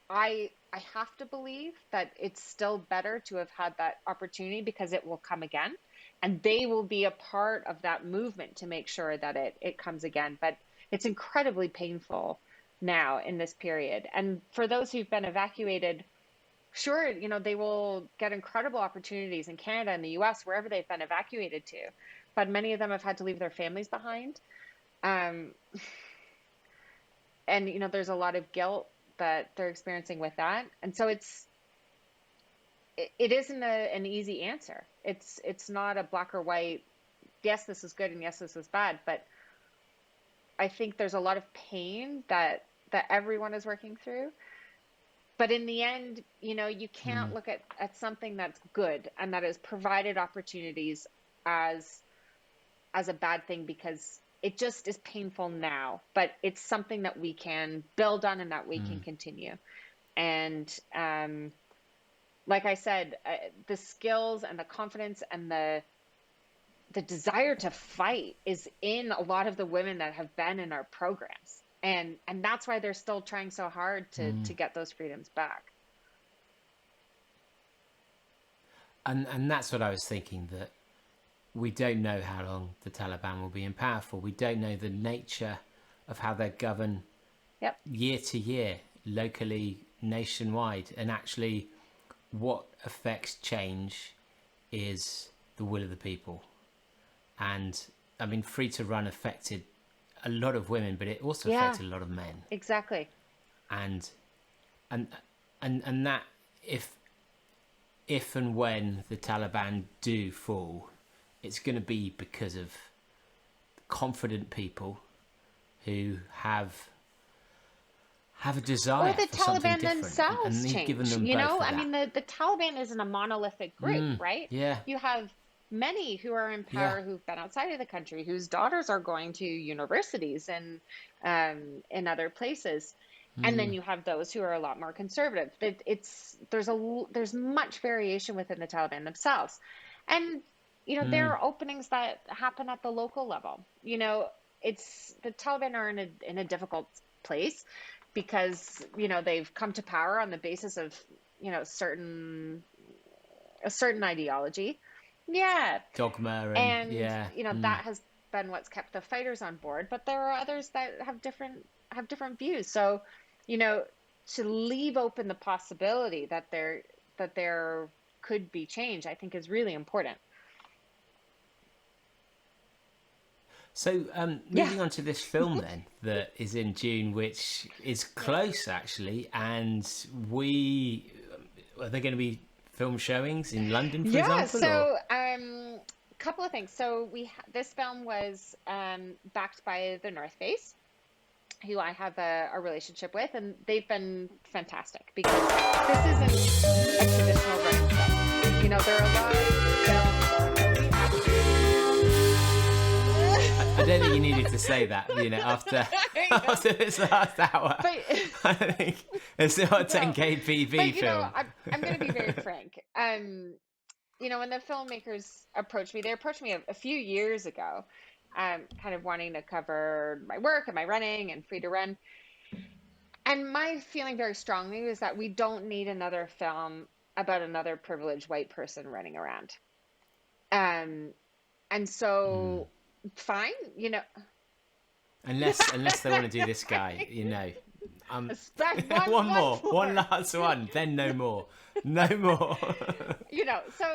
I have to believe that it's still better to have had that opportunity, because it will come again, and they will be a part of that movement to make sure that it comes again. But it's incredibly painful now in this period. And for those who've been evacuated, sure, they will get incredible opportunities in Canada and the US, wherever they've been evacuated to. But many of them have had to leave their families behind. And, there's a lot of guilt that they're experiencing with that. And so it isn't an easy answer. It's not a black or white, yes, this is good and yes, this is bad. But I think there's a lot of pain that everyone is working through. But in the end, you can't look at something that's good and that has provided opportunities as a bad thing, because it just is painful now, but it's something that we can build on and that we can continue. And like I said, the skills and the confidence and the desire to fight is in a lot of the women that have been in our programs. And that's why they're still trying so hard to get those freedoms back. And that's what I was thinking, that we don't know how long the Taliban will be in power for. We don't know the nature of how they govern year to year, locally, nationwide. And actually what affects change is the will of the people. And I mean, Free to Run affected a lot of women, but it also affected a lot of men. Exactly. And that if and when the Taliban do fall, it's going to be because of confident people who have a desire or the for something Taliban different. themselves and change. given them both I mean, the Taliban isn't a monolithic group, right? Yeah. You have many who are in power who've been outside of the country, whose daughters are going to universities and in other places. And then you have those who are a lot more conservative. There's much variation within the Taliban themselves. And there are openings that happen at the local level. The Taliban are in a difficult place because, they've come to power on the basis of, a certain ideology. Yeah. Dogma and that has been what's kept the fighters on board. But there are others that have different views. So, to leave open the possibility that there could be change, I think is really important. So moving on to this film then that is in June, which is close actually, and are there going to be film showings in London, for example? So a couple of things. So this film was backed by the North Face, who I have a relationship with, and they've been fantastic because this isn't a traditional running film. There are a lot of films. I don't think you needed to say that, after this last hour. But I don't think it's not a 10K PV but film. I'm going to be very frank. When the filmmakers approached me, they approached me a few years ago, kind of wanting to cover my work and my running and free to run. And my feeling very strongly was that we don't need another film about another privileged white person running around. And so, fine, Unless they want to do this guy, one more. One last one, then no more. No more. So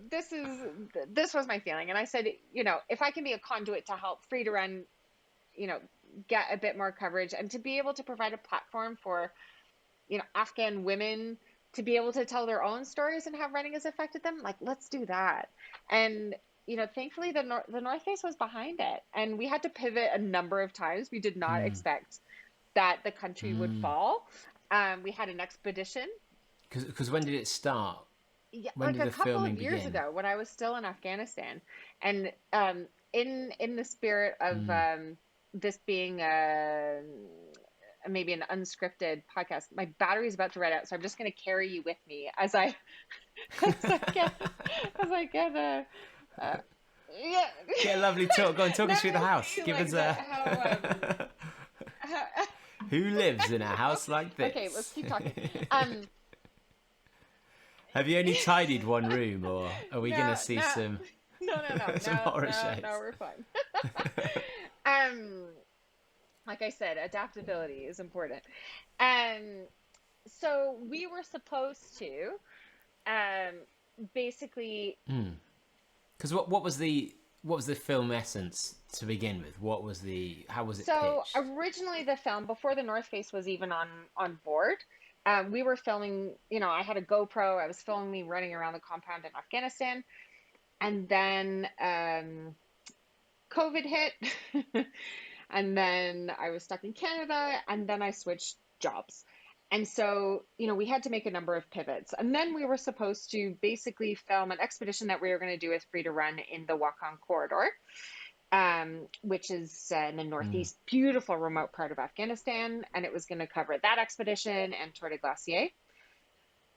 this was my feeling. And I said, if I can be a conduit to help free to run, get a bit more coverage and to be able to provide a platform for, Afghan women to be able to tell their own stories and how running has affected them, like, let's do that. And, thankfully the North Face was behind it. And we had to pivot a number of times. We did not expect that the country would fall. We had an expedition. Because when did it start? Yeah, when like did a couple of years begin? ago when I was still in Afghanistan. And in the spirit of this being maybe an unscripted podcast, my battery's about to run out, so I'm just going to carry you with me as I get Get a lovely talk. Go and talk us through the house. Give us a. Who lives in a house like this? Okay, let's keep talking. Have you only tidied one room, or are we going to see some? No. some horror shows? No, we're fine. Like I said, adaptability is important. So we were supposed to, basically. Because what was the film essence to begin with? How was it So pitched? originally the film, before the North Face was even on board, we were filming, I had a GoPro, I was filming me running around the compound in Afghanistan. And then COVID hit, and then I was stuck in Canada, and then I switched jobs. And so, we had to make a number of pivots. And then we were supposed to basically film an expedition that we were going to do with Free to Run in the Wakhan Corridor, which is in the northeast, beautiful remote part of Afghanistan. And it was going to cover that expedition and Tor De Geants.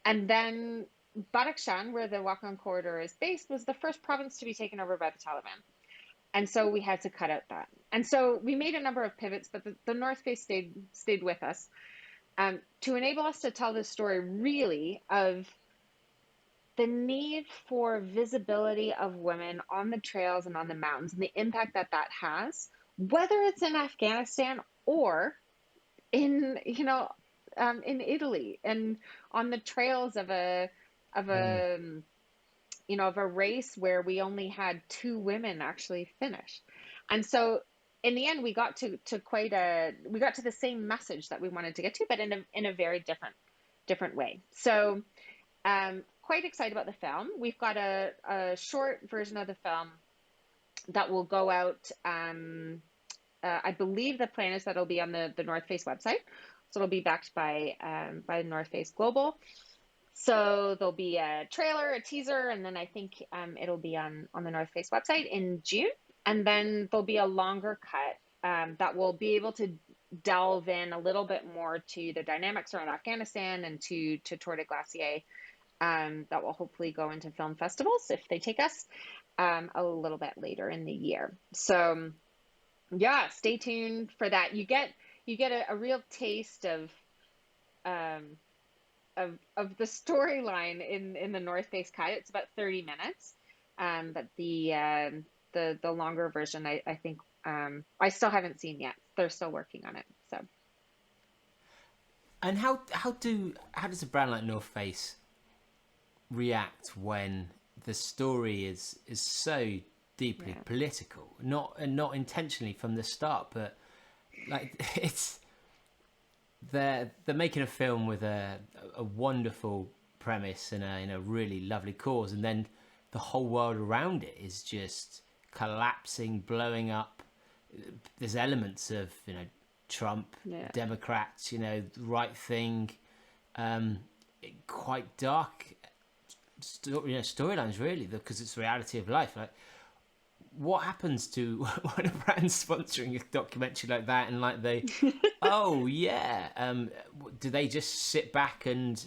And then Badakhshan, where the Wakhan Corridor is based, was the first province to be taken over by the Taliban. And so we had to cut out that. And so we made a number of pivots, but the North Face stayed with us to enable us to tell this story really of the need for visibility of women on the trails and on the mountains and the impact that has, whether it's in Afghanistan or in Italy and on the trails of a race where we only had 2 women actually finish. And so in the end, we got to the same message that we wanted to get to, but in a very different way. So quite excited about the film. We've got a short version of the film that will go out. I believe the plan is that it'll be on the North Face website. So it'll be backed by North Face Global. So there'll be a trailer, a teaser, and then I think it'll be on the North Face website in June. And then there'll be a longer cut that will be able to delve in a little bit more to the dynamics around Afghanistan and to Tor De Geants. That will hopefully go into film festivals if they take us a little bit later in the year. So yeah, stay tuned for that. You get a real taste of the storyline in the North Face cut. It's about 30 minutes, but the longer version, I think I still haven't seen yet. They're still working on it. So. And how does a brand like North Face react when the story is so deeply political, not intentionally from the start, but like they're making a film with a wonderful premise and a really lovely cause, and then the whole world around it is just collapsing, blowing up. There's elements of Trump, Democrats, right thing, quite dark storylines really, because it's the reality of life. Like, what happens to when a brand's sponsoring a documentary like that, and like they, oh yeah, do they just sit back and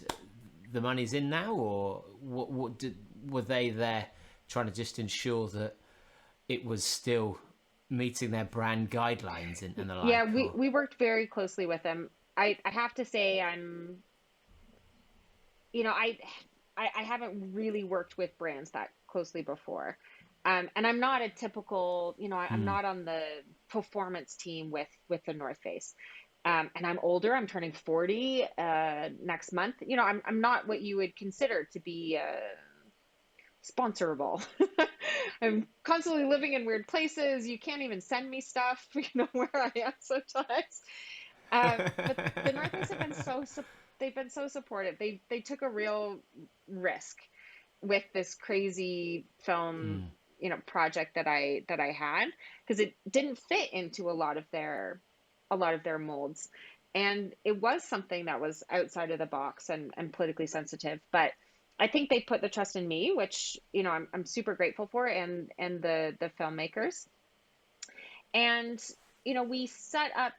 the money's in now, or were they there trying to just ensure that it was still meeting their brand guidelines and the like? Yeah, we worked very closely with them. I have to say I'm, you know, I haven't really worked with brands that closely before. And I'm not a typical, you know, I'm not on the performance team with the North Face. And I'm older. I'm turning 40 next month. You know, I'm not what you would consider to be sponsorable. I'm constantly living in weird places. You can't even send me stuff, you know, where I am sometimes. But the North Face have been they've been so supportive. They took a real risk with this crazy film, you know, project that I had, because it didn't fit into a lot of their molds. And it was something that was outside of the box and politically sensitive. But I think they put the trust in me, which, you know, I'm super grateful for, and the filmmakers. And, you know, we set up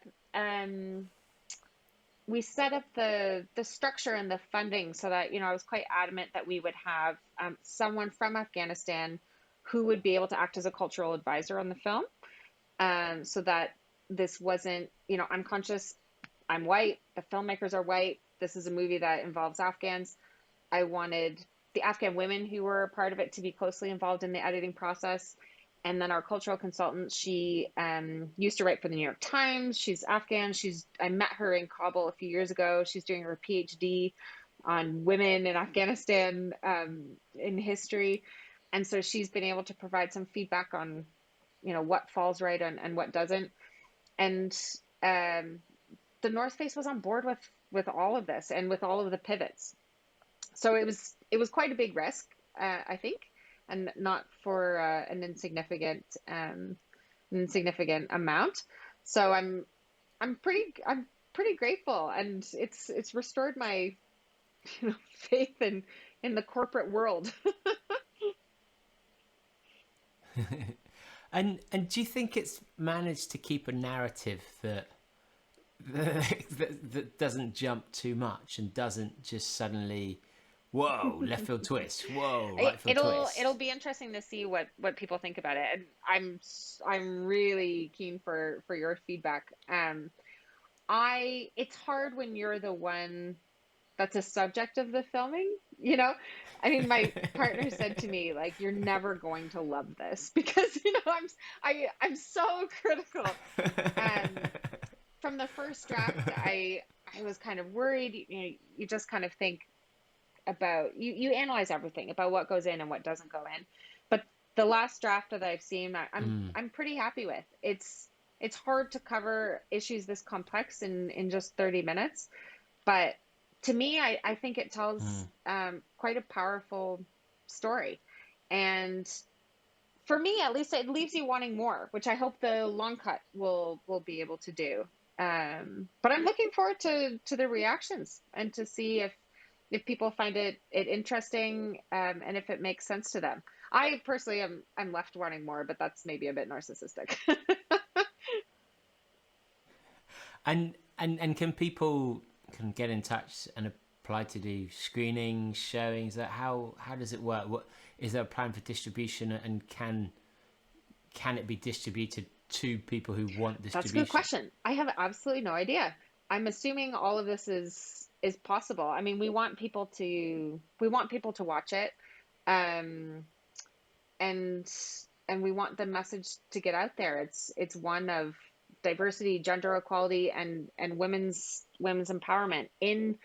the structure and the funding so that, you know, I was quite adamant that we would have someone from Afghanistan who would be able to act as a cultural advisor on the film, so that this wasn't, you know, unconscious. I'm white, the filmmakers are white, this is a movie that involves Afghans. I wanted the Afghan women who were a part of it to be closely involved in the editing process. And then our cultural consultant, she used to write for the New York Times. She's Afghan. I met her in Kabul a few years ago. She's doing her PhD on women in Afghanistan in history. And so she's been able to provide some feedback on, you know, what falls right and what doesn't. And the North Face was on board with all of this and with all of the pivots. So it was quite a big risk, I think, and not for an insignificant amount. So I'm pretty grateful, and it's restored my, you know, faith in the corporate world. And do you think it's managed to keep a narrative that doesn't jump too much and doesn't just suddenly, whoa, left field twist, whoa, right field twist? It'll be interesting to see what people think about it, and I'm really keen for your feedback. It's hard when you're the one that's a subject of the filming, you know? I mean, my partner said to me, like, you're never going to love this, because, you know, I'm so critical. From the first draft, I was kind of worried. You know, you just kind of think about, you analyze everything about what goes in and what doesn't go in. But the last draft that I've seen, I'm pretty happy with. It's hard to cover issues this complex in just 30 minutes, but to me, I think it tells quite a powerful story. And for me, at least, it leaves you wanting more, which I hope the long cut will be able to do. But I'm looking forward to the reactions and to see if people find it interesting, and if it makes sense to them. I personally I'm left wanting more, but that's maybe a bit narcissistic. And can people get in touch and apply to do screenings, showings? That how does it work? What is there a plan for distribution, and can it be distributed to people who want distribution? That's a good question. I have absolutely no idea. I'm assuming all of this is possible. I mean, we want people to watch it, and we want the message to get out there. It's one of diversity, gender equality, and women's empowerment in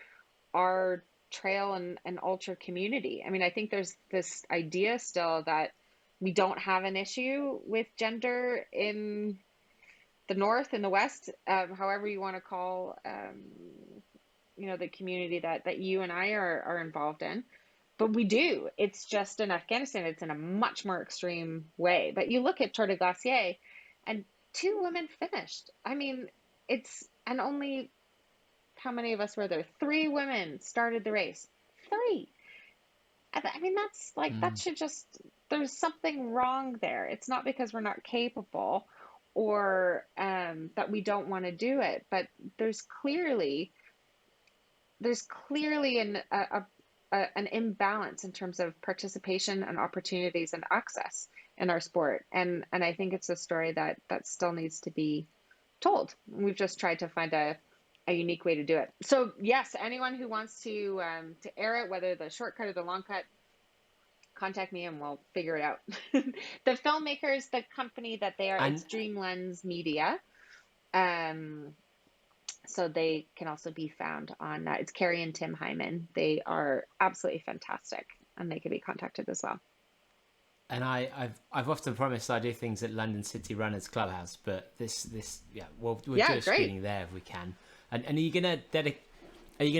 our trail and ultra community. I mean, I think there's this idea still that we don't have an issue with gender in the North, in the West, however you want to call, you know, the community that you and I are involved in. But we do. It's just in Afghanistan, it's in a much more extreme way. But you look at Tor De Geants, and 2 women finished. I mean, and only, how many of us were there? 3 women started the race. 3. I mean, that's like, that should just there's something wrong there. It's not because we're not capable or that we don't want to do it, but there's clearly an imbalance in terms of participation and opportunities and access in our sport. And I think it's a story that still needs to be told. We've just tried to find a unique way to do it. So yes, anyone who wants to air it, whether the shortcut or the long cut, contact me and we'll figure it out. The filmmakers, the company that they are, And it's Dream Lens Media. Um, so they can also be found on, it's Carrie and Tim Hyman. They are absolutely fantastic and they can be contacted as well. And I've often promised I do things at London City Runners Clubhouse, but this we'll do a screening there if we can. And are you gonna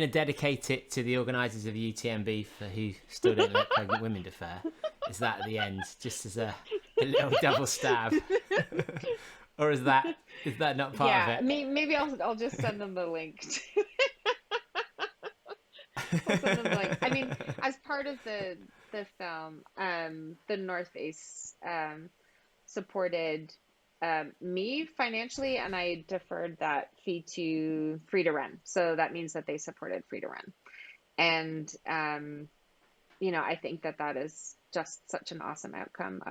dedicate it to the organisers of UTMB for who still don't let pregnant women defer? Is that at the end, just as a little double stab, or is that not part of it? Maybe I'll just send them the link. I'll send them the link. I mean, as part of the film, the North Face supported me financially, and I deferred that fee to Free to Run. So that means that they supported Free to Run. And, I think that is just such an awesome outcome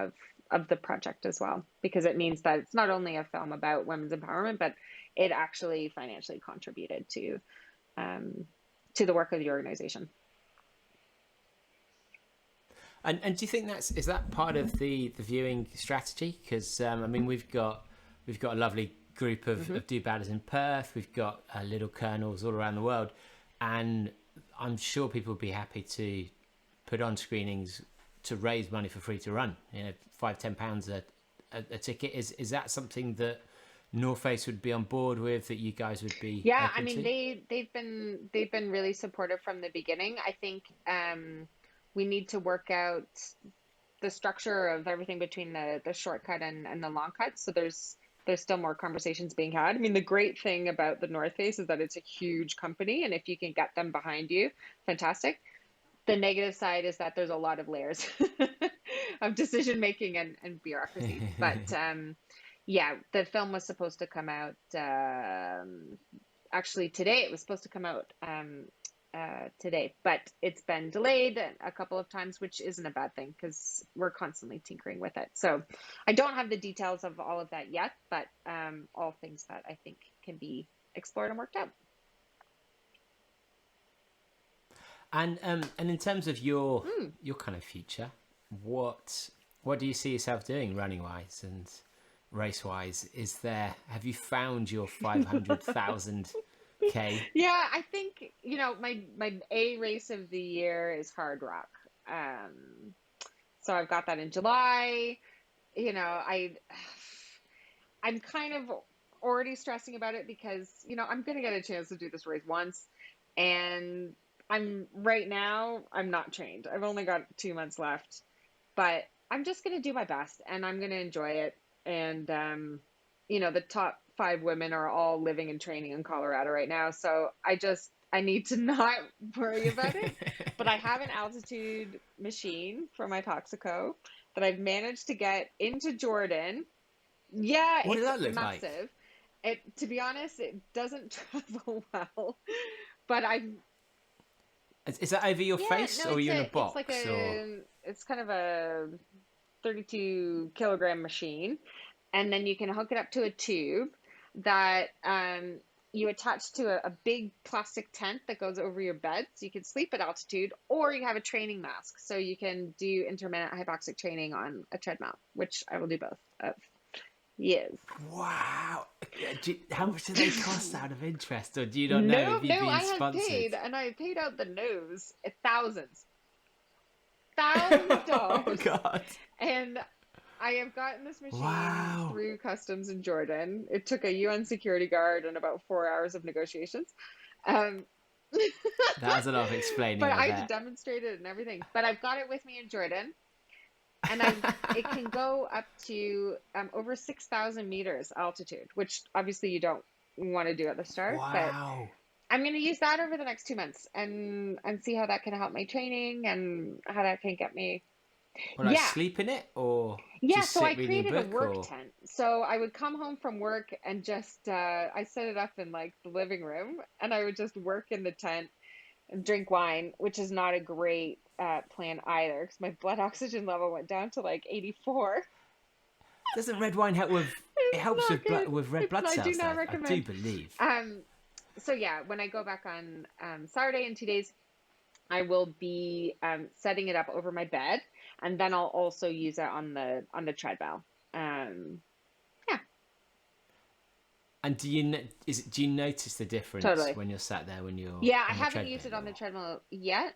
of the project as well, because it means that it's not only a film about women's empowerment, but it actually financially contributed to the work of the organization. And do you think is that part of the viewing strategy? Because we've got a lovely group of do-badders in Perth. We've got little colonels all around the world, and I'm sure people would be happy to put on screenings to raise money for Free to Run. £5-10 a ticket. Is that something that North Face would be on board with? That you guys would be? Yeah, open to? they've been really supportive from the beginning. I think. We need to work out the structure of everything between the shortcut and the long cut. So there's still more conversations being had. I mean, the great thing about the North Face is that it's a huge company, and if you can get them behind you, fantastic. The negative side is that there's a lot of layers of decision making and bureaucracy. But the film was supposed to come out actually today. It was supposed to come out today, but it's been delayed a couple of times, which isn't a bad thing because we're constantly tinkering with it. So I don't have the details of all of that yet, but all things that I think can be explored and worked out. And in terms of your kind of future, what do you see yourself doing running wise and race wise? Have you found your 500,000 K? Yeah, I think my A race of the year is Hard Rock. So I've got that in July. I'm kind of already stressing about it because I'm gonna get a chance to do this race once, and I'm not trained. I've only got 2 months left, but I'm just gonna do my best and I'm gonna enjoy it. And the top 5 women are all living and training in Colorado right now. So I need to not worry about it. But I have an altitude machine for my Toxico that I've managed to get into Jordan. Yeah, what does that it's look massive. Like? To be honest, it doesn't travel well. But Is that over your face, or are you in a box? It's kind of a 32 kilogram machine. And then you can hook it up to a tube that you attach to a big plastic tent that goes over your bed. So you can sleep at altitude, or you have a training mask. So you can do intermittent hypoxic training on a treadmill, which I will do both of. Yes. Wow. How much do they cost out of interest? Or do you not know if you've been sponsored? I paid out the nose thousands. Oh, God. And I have gotten this machine through customs in Jordan. It took a UN security guard and about 4 hours of negotiations. That's a lot of explaining. But I had to demonstrate it and everything. But I've got it with me in Jordan. And it can go up to over 6,000 meters altitude, which obviously you don't want to do at the start. Wow. But I'm going to use that over the next 2 months and see how that can help my training and how that can get me Or like Yeah. sleep in it, or Yeah, just so I sit reading a created a book, work or tent. So I would come home from work and just I set it up in like the living room, and I would just work in the tent and drink wine, which is not a great plan either because my blood oxygen level went down to like 84. doesn't red wine help with? It It's helps not good. with red blood I do cells, not though. I do recommend. believe. So yeah, when I go back on Saturday in 2 days, I will be setting it up over my bed, and then I'll also use it on the treadmill. Yeah, And do you notice the difference totally. when you're sat there when you're Yeah, I on the haven't used it treadmill? on the Or treadmill yet,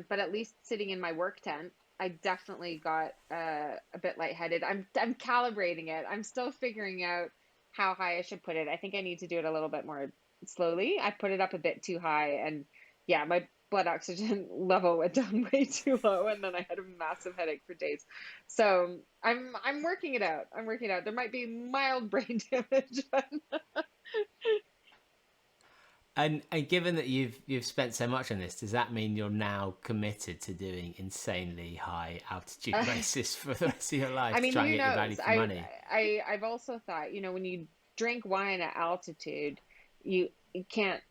but at least sitting in my work tent, I definitely got a bit lightheaded. I'm calibrating it. I'm still figuring out how high I should put it. I think I need to do it a little bit more slowly. I put it up a bit too high, and yeah, my blood oxygen level went down way too low, and then I had a massive headache for days. So I'm working it out. I'm working it out. There might be mild brain damage, but and given that you've spent so much on this, does that mean you're now committed to doing insanely high altitude races for the rest of your life I to mean, try and who get your value knows? for money? I've also thought, when you drink wine at altitude, you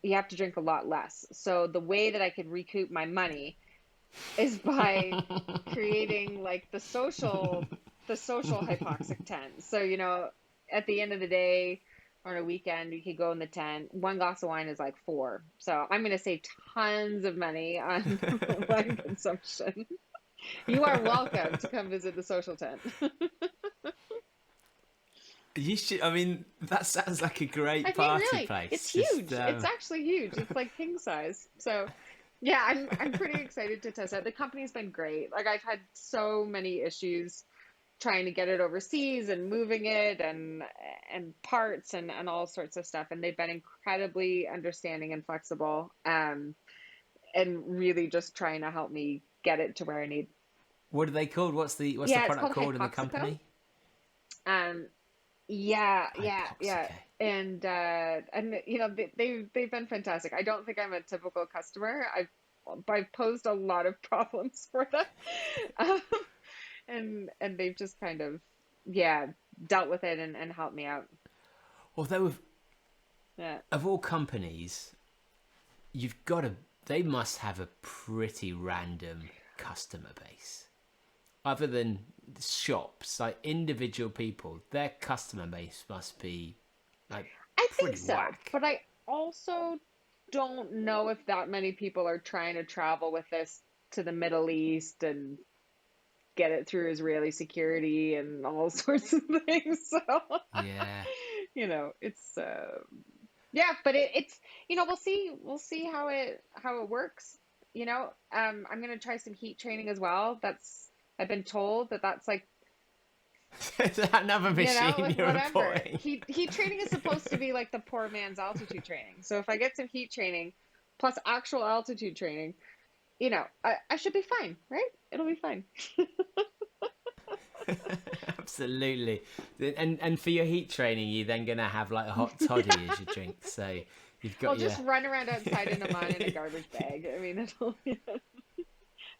have to drink a lot less. So the way that I could recoup my money is by creating like the social hypoxic tent. So, at the end of the day or on a weekend, you could go in the tent. One glass of wine is like four. So I'm going to save tons of money on wine consumption. You are welcome to come visit the social tent. You should. I mean, that sounds like a great I mean, party really, place. it's Just huge. It's actually huge. It's like king size. So, yeah, I'm pretty excited to test it. The company's been great. Like I've had so many issues trying to get it overseas and moving it and parts and all sorts of stuff, and they've been incredibly understanding and flexible, and really just trying to help me get it to where I need. what are they called? What's the Yeah, it's product called called in the Hypoxico. company? Um, Yeah, yeah. Hypoxico. And they've been fantastic. I don't think I'm a typical customer. I've posed a lot of problems for them. Um, and they've just kind of, yeah, dealt with it and helped me out. Although Yeah. of all companies, you've got to. They must have a pretty random customer base. Other than shops, like individual people, their customer base must be like I think pretty so, whack. but I also don't know if that many people are trying to travel with this to the Middle East and get it through Israeli security and all sorts of things. So, Yeah. it's yeah, but it's we'll see how it works. I'm gonna try some heat training as well. I've been told that's like Is that another machine like you're whatever. reporting? Heat training is supposed to be like the poor man's altitude training. So if I get some heat training plus actual altitude training, I should be fine, right? It'll be fine. Absolutely. And for your heat training, you're then gonna have like a hot toddy as your drink. So you've I'll got your just run around outside in a mine in a garbage bag. I mean, it'll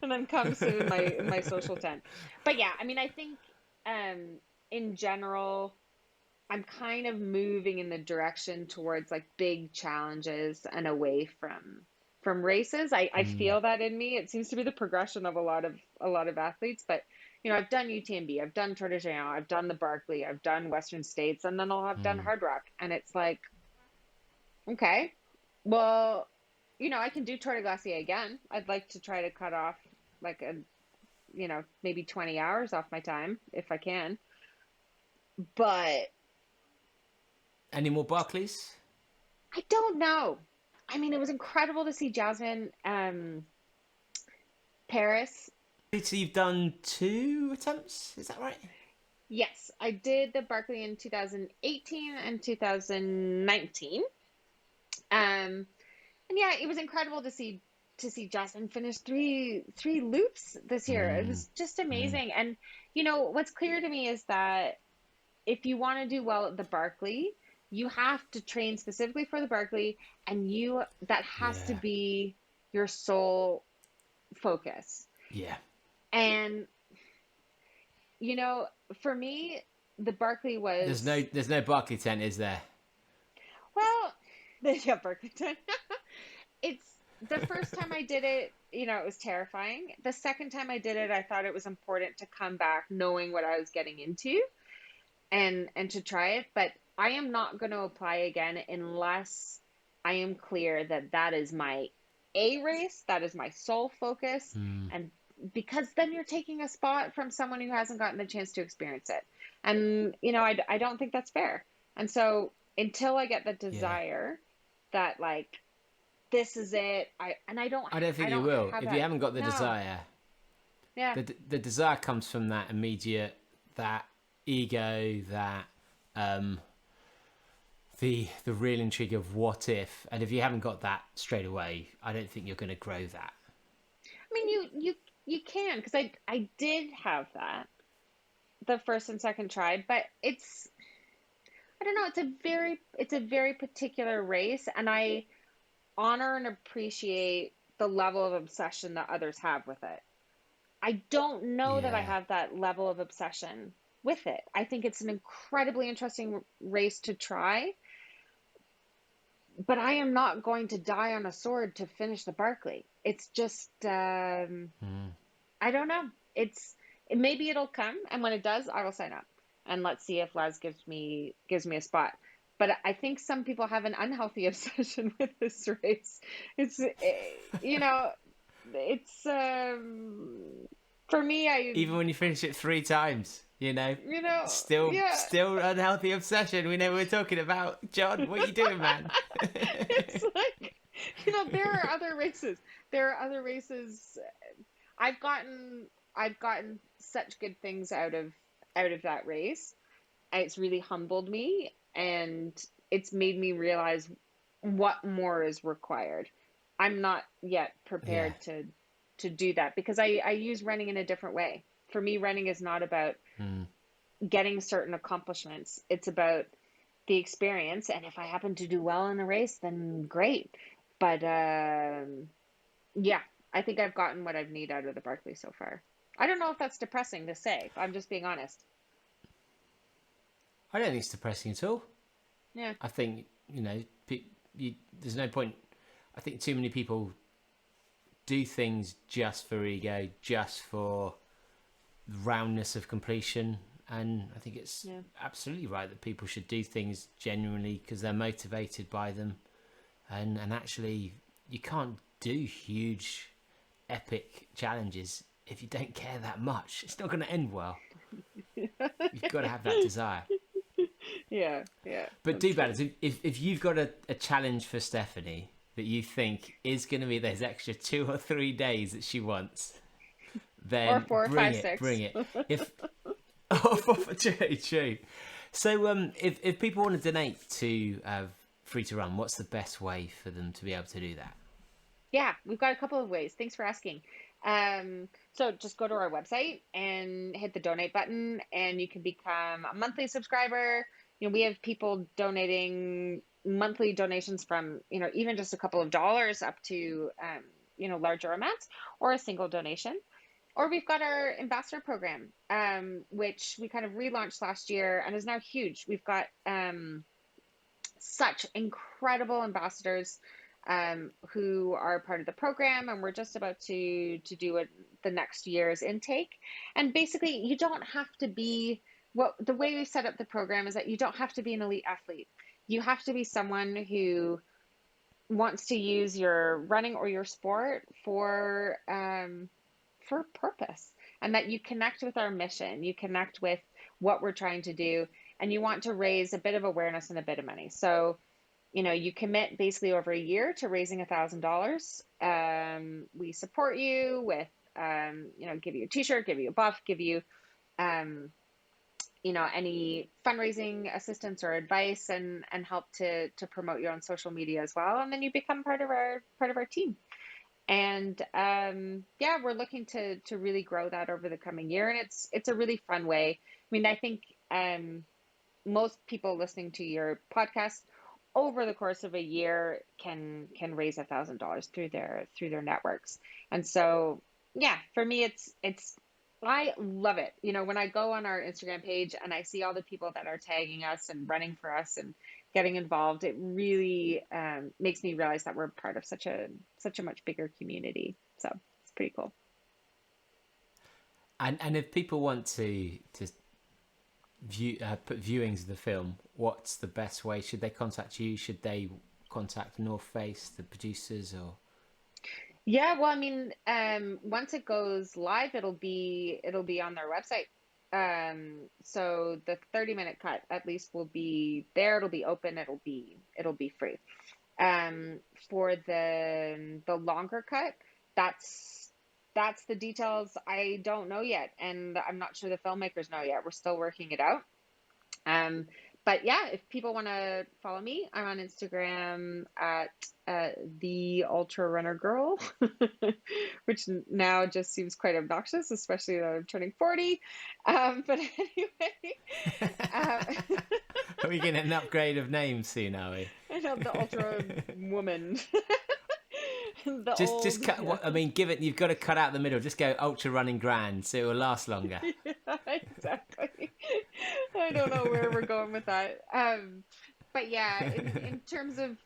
and then come sit in my social tent. But yeah, I mean, I think in general, I'm kind of moving in the direction towards like big challenges and away from races. I feel that in me. It seems to be the progression of a lot of athletes. But I've done UTMB, I've done Tor De Geants, I've done the Barkley, I've done Western States, and then I'll have done Hard Rock, and it's like, okay, well, I can do Tour de Glacier again. I'd like to try to cut off like maybe 20 hours off my time if I can. But any more Barclays? I don't know. I mean, it was incredible to see Jasmine Paris. So you've done 2 attempts, is that right? Yes, I did the Barkley in 2018 and 2019. And yeah, it was incredible to see Jasmine finish three loops this year. It was just amazing. And what's clear to me is that if you want to do well at the Barkley, you have to train specifically for the Barkley, and that has to be your sole focus. Yeah. And you know, for me, the Barkley There's was, no Barclay tent, is there? well, yeah, Barkley. It's the first time I did it, you know, it was terrifying. The second time I did it, I thought it was important to come back knowing what I was getting into and to try it, but I am not going to apply again unless I am clear that that is my A race, that is my sole focus, and because then you're taking a spot from someone who hasn't gotten the chance to experience it. And you know, I don't think that's fair. And so until I get the Yeah. desire that like this is it, I don't I think you don't will. have If you that. haven't got the No. desire, Yeah. the desire comes from that immediate, that ego, that the real intrigue of what if, and if you haven't got that straight away, I don't think you're going to grow that. I mean, you can, because I did have that the first and second try, but it's, I don't know, it's a very particular race, and I honor and appreciate the level of obsession that others have with it. I don't know that I Yeah. have that level of obsession with it. I think it's an incredibly interesting race to try, but I am not going to die on a sword to finish the Barkley. It's just I don't know. Maybe it'll come, and when it does, I will sign up. And let's see if Laz gives me a spot. But I think some people have an unhealthy obsession with this race. It's you know, it's for me. Even when you finish it 3 times, you know, You know, still yeah. unhealthy obsession. We know what we're talking about. John, what are you doing, man? It's like, you know, there are other races. There are other races. I've gotten I've gotten such good things out of that race. It's really humbled me, and it's made me realize what more is required. I'm not yet Yeah. prepared to do that because I use running in a different way. For me, running is not about getting certain accomplishments. It's about the experience, and if I happen to do well in the race, then great. But yeah, I think I've gotten what I've need out of the Barkley so far. I don't know if that's depressing to say. I'm just being honest. I don't think it's depressing at all. Yeah. I think, you know, there's no point. I think too many people do things just for ego, just for roundness of completion. And I think it's absolutely right that people should do things genuinely because they're motivated by them. And actually, you can't do huge, epic challenges if you don't care that much. It's not going to end well. You've got to have that desire. Yeah. But do balance. If you've got a challenge for Stephanie that you think is going to be those extra 2 or 3 days that she wants, then Or 4, 5, 6. Bring it. If true. So if people want to donate to Free to Run, what's the best way for them to be able to do that? Yeah, we've got a couple of ways. Thanks for asking. So just go to our website and hit the donate button, and you can become a monthly subscriber. You know, we have people donating monthly donations from, you know, even just a couple of dollars up to, you know, larger amounts, or a single donation. Or we've got our ambassador program, which we kind of relaunched last year and is now huge. We've got such incredible ambassadors who are part of the program, and we're just about to do the next year's intake. And basically, you don't have to be, the way we set up the program is that you don't have to be an elite athlete. You have to be someone who wants to use your running or your sport for purpose, and that you connect with our mission, you connect with what we're trying to do, and you want to raise a bit of awareness and a bit of money. So, you know, you commit basically over a year to raising $1,000. We support you with, you know, give you a t-shirt, give you a buff, give you, you know, any fundraising assistance or advice, and help to promote you on social media as well. And then you become part of our team. And yeah, we're looking to really grow that over the coming year, and it's a really fun way. I mean, I think most people listening to your podcast over the course of a year can raise $1,000 through their networks. And so, yeah, for me, it's I love it. You know, when I go on our Instagram page and I see all the people that are tagging us and running for us and getting involved, it really makes me realize that we're part of such a much bigger community. So it's pretty cool. And if people want to view put viewings of the film, what's the best way? Should they contact you? Should they contact North Face, the producers, or? Yeah, well, I mean, once it goes live, it'll be on their website. So the 30-minute cut at least will be there. It'll be open. It'll be free. Um, for the longer cut, that's that's the details I don't know yet, and I'm not sure the filmmakers know yet. We're still working it out. Um, but yeah, if people want to follow me, I'm on Instagram at the Ultra Runner Girl, which now just seems quite obnoxious, especially that I'm turning 40. But anyway, uh, Are we getting an upgrade of names soon, are we? I know the Ultra Woman, the Just old, cut. yeah. I mean, given you've got to cut out the middle, just go ultra running grand, so it will last longer. Yeah, exactly. I don't know where we're going with that. But yeah, in terms of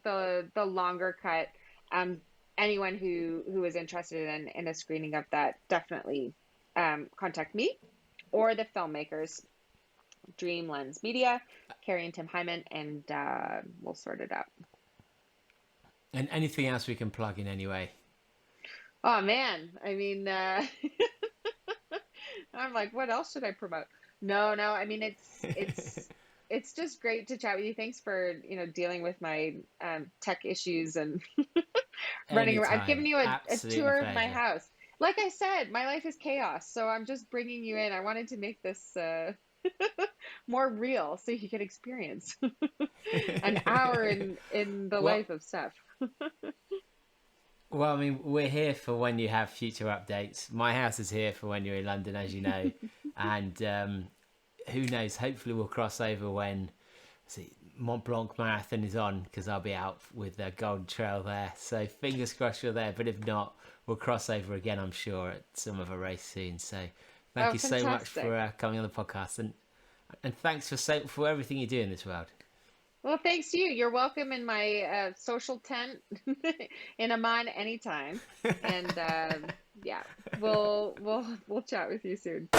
the longer cut, um, anyone who is interested in a screening of that, definitely contact me or the filmmakers, Dream Lens Media, Carrie and Tim Hyman, and we'll sort it out. And anything else we can plug in anyway? Oh man, I mean, I'm like, what else should I promote? No, no. I mean, it's just great to chat with you. Thanks for, dealing with my tech issues and running around. I've given Anytime. you a Absolutely tour of my pleasure. house. Like I said, my life is chaos, so I'm just bringing you in. I wanted to make this more real so you can experience an hour in the Well, life of Steph. well, I mean, we're here for when you have future updates. My house is here for when you're in London, as you know, and who knows? Hopefully, we'll cross over when Mont Blanc Marathon is on, because I'll be out with the Golden Trail there. So fingers crossed you're there. But if not, we'll cross over again, I'm sure, at some of a race soon. So thank Oh, you so much fantastic. for coming on the podcast, and thanks for everything you do in this world. Well, thanks to you. You're welcome in my social tent in Amman anytime. And yeah, we'll chat with you soon.